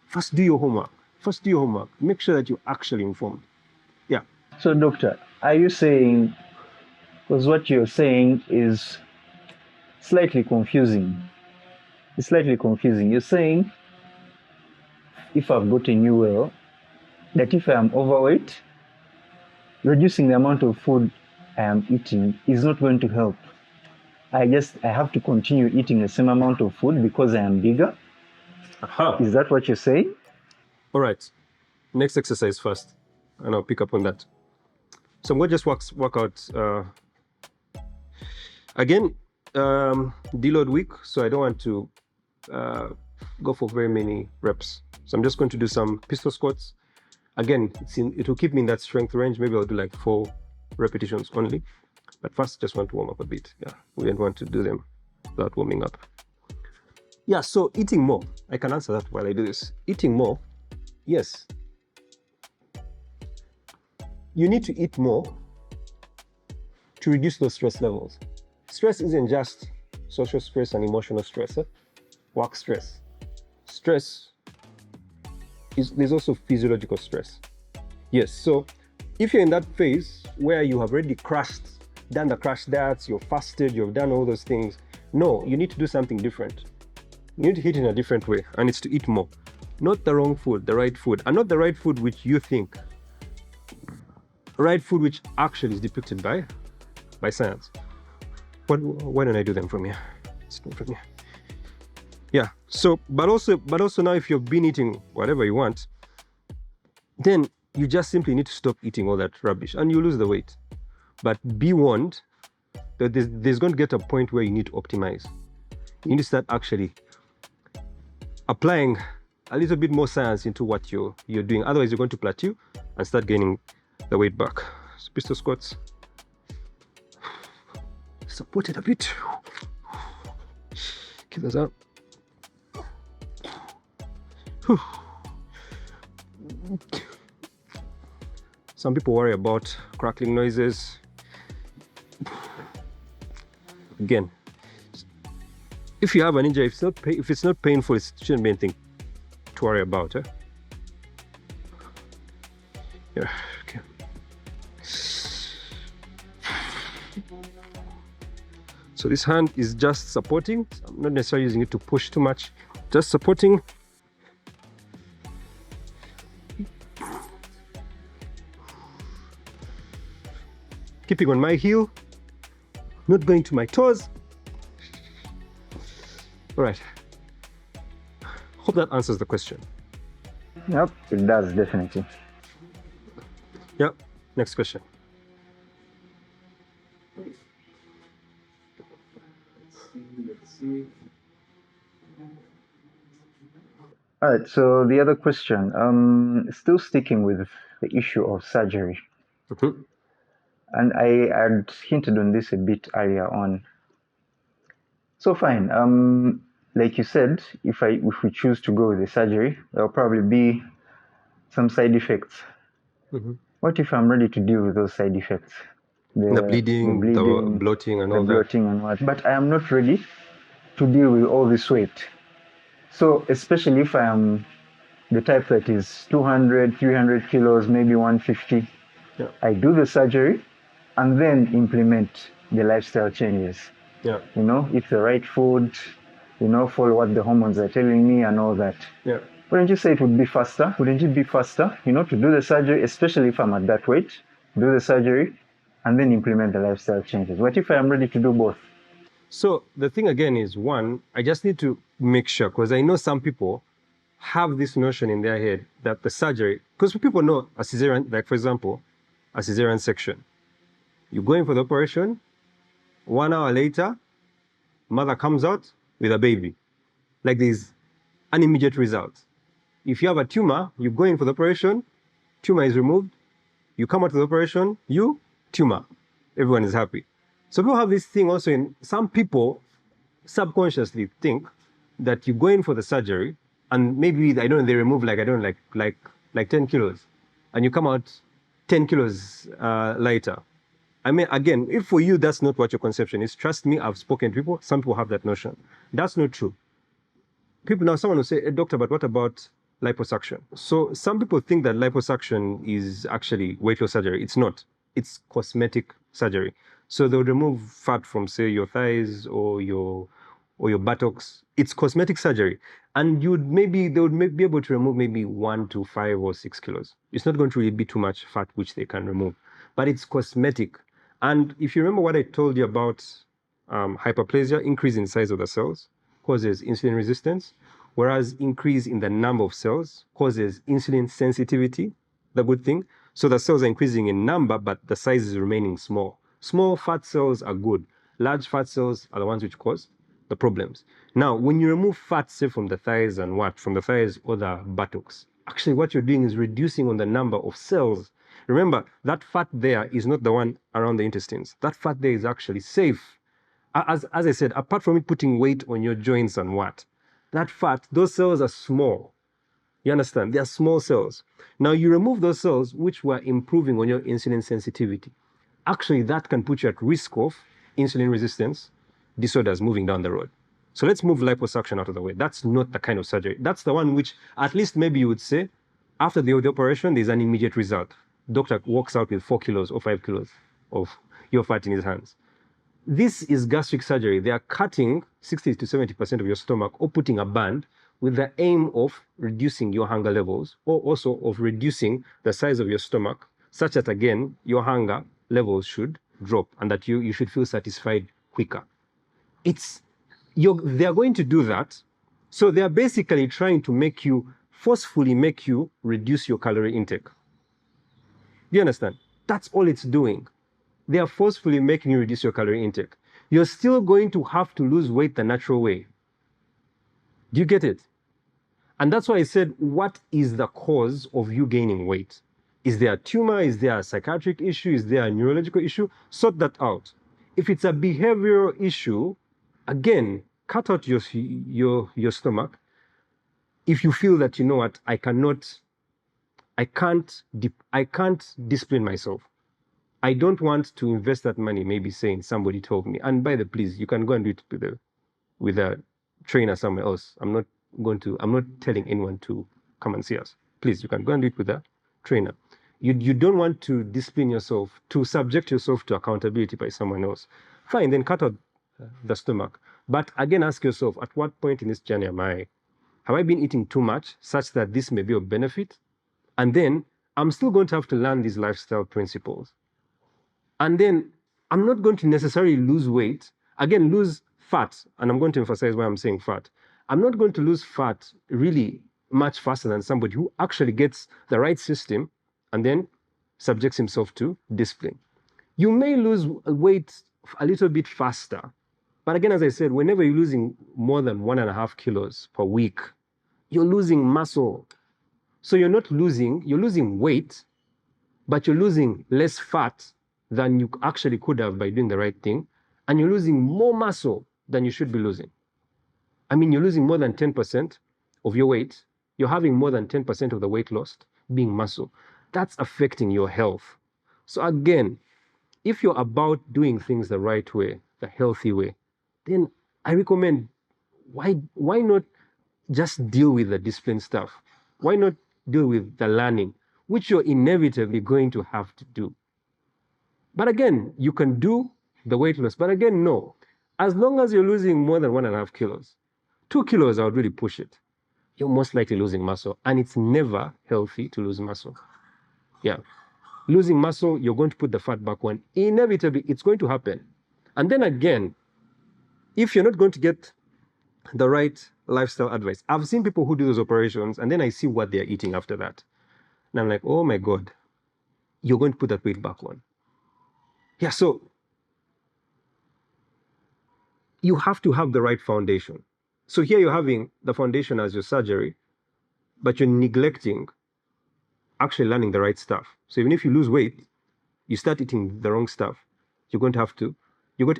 First, do your homework. First, do your homework. Make sure that you're actually informed. Yeah. So, doctor, are you saying, because what you're saying is slightly confusing. It's slightly confusing. You're saying, if I've gotten you well, that if I am overweight, reducing the amount of food I am eating is not going to help. I have to continue eating the same amount of food because I am bigger. Aha. Is that what you're saying? All right. Next exercise first, and I'll pick up on that. So I'm going to just work out. Again, deload week, so I don't want to go for very many reps. So I'm just going to do some pistol squats. Again, it will keep me in that strength range. Maybe I'll do like 4 repetitions only. But first, just want to warm up a bit. Yeah, we don't want to do them without warming up. Yeah, so eating more. I can answer that while I do this. Eating more, yes. You need to eat more to reduce those stress levels. Stress isn't just social stress and emotional stress, work stress. There's also physiological stress. Yes, so if you're in that phase where you have already done the crash diets, you've fasted, you've done all those things, no, you need to do something different. You need to eat in a different way, and it's to eat more. Not the wrong food, the right food, and not the right food which you think. Right food which actually is depicted by science. Why don't I do them from here? Let's do them from here. Yeah, so, but also now if you've been eating whatever you want, then you just simply need to stop eating all that rubbish and you lose the weight. But be warned that there's going to get a point where you need to optimize. You need to start actually applying a little bit more science into what you're doing. Otherwise, you're going to plateau and start gaining the weight back. So pistol squats. Support it a bit. Keep those up. Some people worry about crackling noises. Again, if you have an injury, if it's not painful, it shouldn't be anything to worry about. Yeah, okay. So this hand is just supporting. I'm not necessarily using it to push too much, just supporting. Keeping on my heel, not going to my toes. All right. Hope that answers the question. Yep, it does, definitely. Yep. Next question. Let's see. All right, so the other question, still sticking with the issue of surgery. And I had hinted on this a bit earlier on. So fine, like you said, if we choose to go with the surgery, there'll probably be some side effects. What if I'm ready to deal with those side effects? The bleeding, the bloating and all that. Bloating and what. But I am not ready to deal with all this weight. So especially if I am the type that is 200, 300 kilos, maybe 150, yeah. I do the surgery and then implement the lifestyle changes. Yeah. You know, eat the right food, you know, follow what the hormones are telling me and all that. Yeah. Wouldn't you say it would be faster? Wouldn't it be faster, you know, to do the surgery, especially if I'm at that weight, do the surgery and then implement the lifestyle changes? What if I am ready to do both? So the thing again is, one, I just need to make sure, because I know some people have this notion in their head that the surgery, because people know a cesarean, like for example, a cesarean section. You go in for the operation, 1 hour later, mother comes out with a baby. Like there's an immediate result. If you have a tumor, you go in for the operation, tumor is removed, you come out of the operation, tumor. Everyone is happy. So people have this thing also in, some people subconsciously think that you go in for the surgery and maybe, I don't know, they remove like 10 kilos and you come out 10 kilos later. I mean, again, if for you that's not what your conception is, trust me, I've spoken to people, some people have that notion. That's not true. People now, someone will say, hey, doctor, but what about liposuction? So some people think that liposuction is actually weight loss surgery. It's not. It's cosmetic surgery. So they'll remove fat from, say, your thighs or your buttocks. It's cosmetic surgery. And they would be able to remove maybe 1 to 5 or 6 kilos. It's not going to really be too much fat which they can remove. But it's cosmetic. And if you remember what I told you about hyperplasia, increase in size of the cells causes insulin resistance, whereas increase in the number of cells causes insulin sensitivity, the good thing. So the cells are increasing in number, but the size is remaining small. Small fat cells are good. Large fat cells are the ones which cause the problems. Now, when you remove fat, say from the thighs from the thighs or the buttocks, actually what you're doing is reducing on the number of cells. Remember, that fat there is not the one around the intestines. That fat there is actually safe. As I said, apart from it putting weight on your joints and that fat, those cells are small. You understand? They are small cells. Now you remove those cells which were improving on your insulin sensitivity. Actually, that can put you at risk of insulin resistance disorders moving down the road. So let's move liposuction out of the way. That's not the kind of surgery. That's the one which at least maybe you would say, after the operation, there's an immediate result. Doctor walks out with 4 kilos or 5 kilos of your fat in his hands. This is gastric surgery. They are cutting 60 to 70% of your stomach or putting a band with the aim of reducing your hunger levels or also of reducing the size of your stomach such that, again, your hunger levels should drop and that you should feel satisfied quicker. They are going to do that. So they are basically trying to forcefully make you reduce your calorie intake. Do you understand? That's all it's doing. They are forcefully making you reduce your calorie intake. You're still going to have to lose weight the natural way. Do you get it? And that's why I said, what is the cause of you gaining weight? Is there a tumor? Is there a psychiatric issue? Is there a neurological issue? Sort that out. If it's a behavioral issue, again, cut out your stomach. If you feel that, you know what, I can't discipline myself. I don't want to invest that money, maybe saying somebody told me. And by the please, you can go and do it with a trainer somewhere else. I'm not telling anyone to come and see us. Please, you can go and do it with a trainer. You don't want to discipline yourself, to subject yourself to accountability by someone else. Fine, then cut out the stomach. But again, ask yourself, at what point in this journey am I? Have I been eating too much such that this may be of benefit? And then I'm still going to have to learn these lifestyle principles. And then I'm not going to necessarily lose weight. Again, lose fat. And I'm going to emphasize why I'm saying fat. I'm not going to lose fat really much faster than somebody who actually gets the right system and then subjects himself to discipline. You may lose weight a little bit faster. But again, as I said, whenever you're losing more than 1.5 kilos per week, you're losing muscle. So you're losing weight, but you're losing less fat than you actually could have by doing the right thing. And you're losing more muscle than you should be losing. I mean, you're losing more than 10% of your weight. You're having more than 10% of the weight lost being muscle. That's affecting your health. So again, if you're about doing things the right way, the healthy way, then I recommend, why not just deal with the discipline stuff? Why not deal with the learning, which you're inevitably going to have to do? But again, you can do the weight loss. But again, no. As long as you're losing more than 1.5 kilos, 2 kilos, I would really push it. You're most likely losing muscle. And it's never healthy to lose muscle. Yeah. Losing muscle, you're going to put the fat back on. Inevitably, it's going to happen. And then again, if you're not going to get the right lifestyle advice, I've seen people who do those operations and then I see what they're eating after that. And I'm like, oh my God, you're going to put that weight back on. Yeah, so you have to have the right foundation. So here you're having the foundation as your surgery, but you're neglecting actually learning the right stuff. So even if you lose weight, you start eating the wrong stuff, you're going to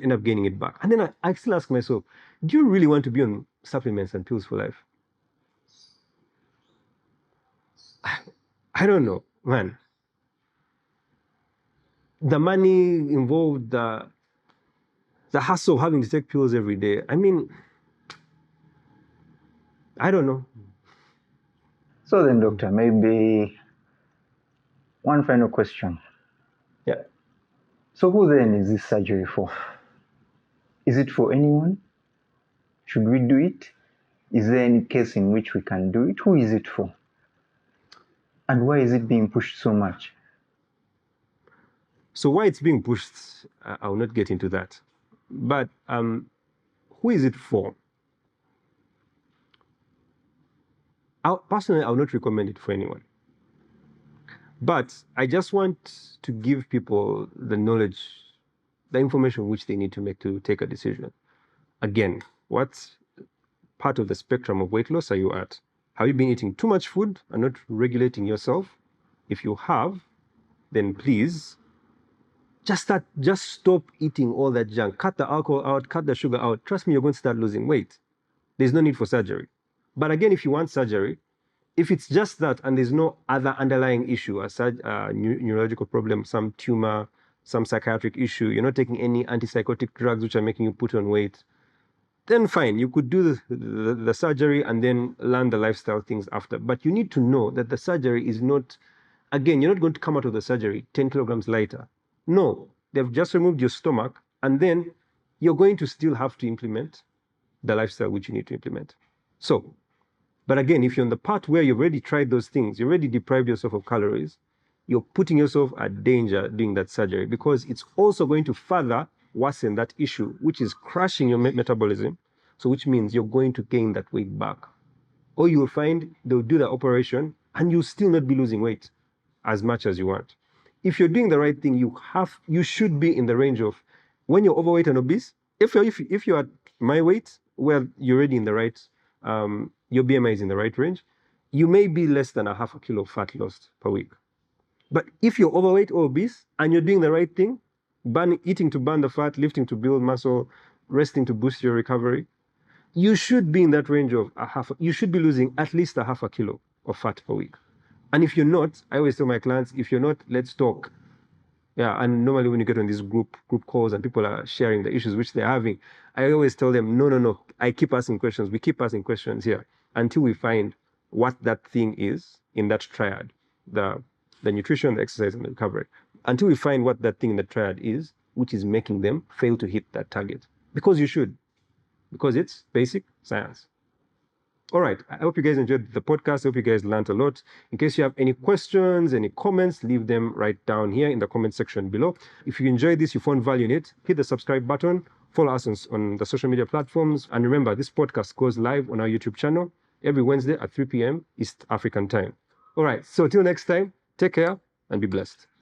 end up gaining it back. And then I still ask myself, do you really want to be on supplements and pills for life? I don't know, man. The money involved, the hassle of having to take pills every day. I mean, I don't know. So then, doctor, maybe one final question. Yeah. So who then is this surgery for? Is it for anyone? Should we do it? Is there any case in which we can do it? Who is it for? And why is it being pushed so much? So why it's being pushed, I will not get into that. But who is it for? Personally, I will not recommend it for anyone. But I just want to give people the knowledge, the information which they need to take a decision. Again, what part of the spectrum of weight loss are you at? Have you been eating too much food and not regulating yourself? If you have, then please just stop eating all that junk. Cut the alcohol out, cut the sugar out. Trust me, you're going to start losing weight. There's no need for surgery. But again, if you want surgery, if it's just that and there's no other underlying issue, a neurological problem, some tumor, some psychiatric issue, you're not taking any antipsychotic drugs which are making you put on weight, then fine, you could do the surgery and then learn the lifestyle things after. But you need to know that the surgery is not, again, you're not going to come out of the surgery 10 kilograms lighter. No, they've just removed your stomach and then you're going to still have to implement the lifestyle which you need to implement. So, but again, if you're on the part where you've already tried those things, you already deprived yourself of calories, you're putting yourself at danger doing that surgery because it's also going to further worsen that issue, which is crashing your metabolism. So which means you're going to gain that weight back. Or you'll find they'll do the operation and you'll still not be losing weight as much as you want. If you're doing the right thing, you should be in the range of, when you're overweight and obese, if you're at my weight, well, you're already in the right, your BMI is in the right range. you may be less than a half a kilo of fat lost per week. But if you're overweight or obese and you're doing the right thing, eating to burn the fat, lifting to build muscle, resting to boost your recovery, you should be in that range of you should be losing at least a half a kilo of fat per week. And if you're not, I always tell my clients, if you're not, let's talk. Yeah, and normally when you get on these group calls and people are sharing the issues which they're having, I always tell them, no. I keep asking questions. We keep asking questions here until we find what that thing is in that triad, the nutrition, the exercise, and the recovery. Until we find what that thing in the triad is, which is making them fail to hit that target. Because you should. Because it's basic science. All right, I hope you guys enjoyed the podcast. I hope you guys learned a lot. In case you have any questions, any comments, leave them right down here in the comment section below. If you enjoyed this, you found value in it, hit the subscribe button, follow us on the social media platforms. And remember, this podcast goes live on our YouTube channel every Wednesday at 3 p.m. East African time. All right, so till next time, take care and be blessed.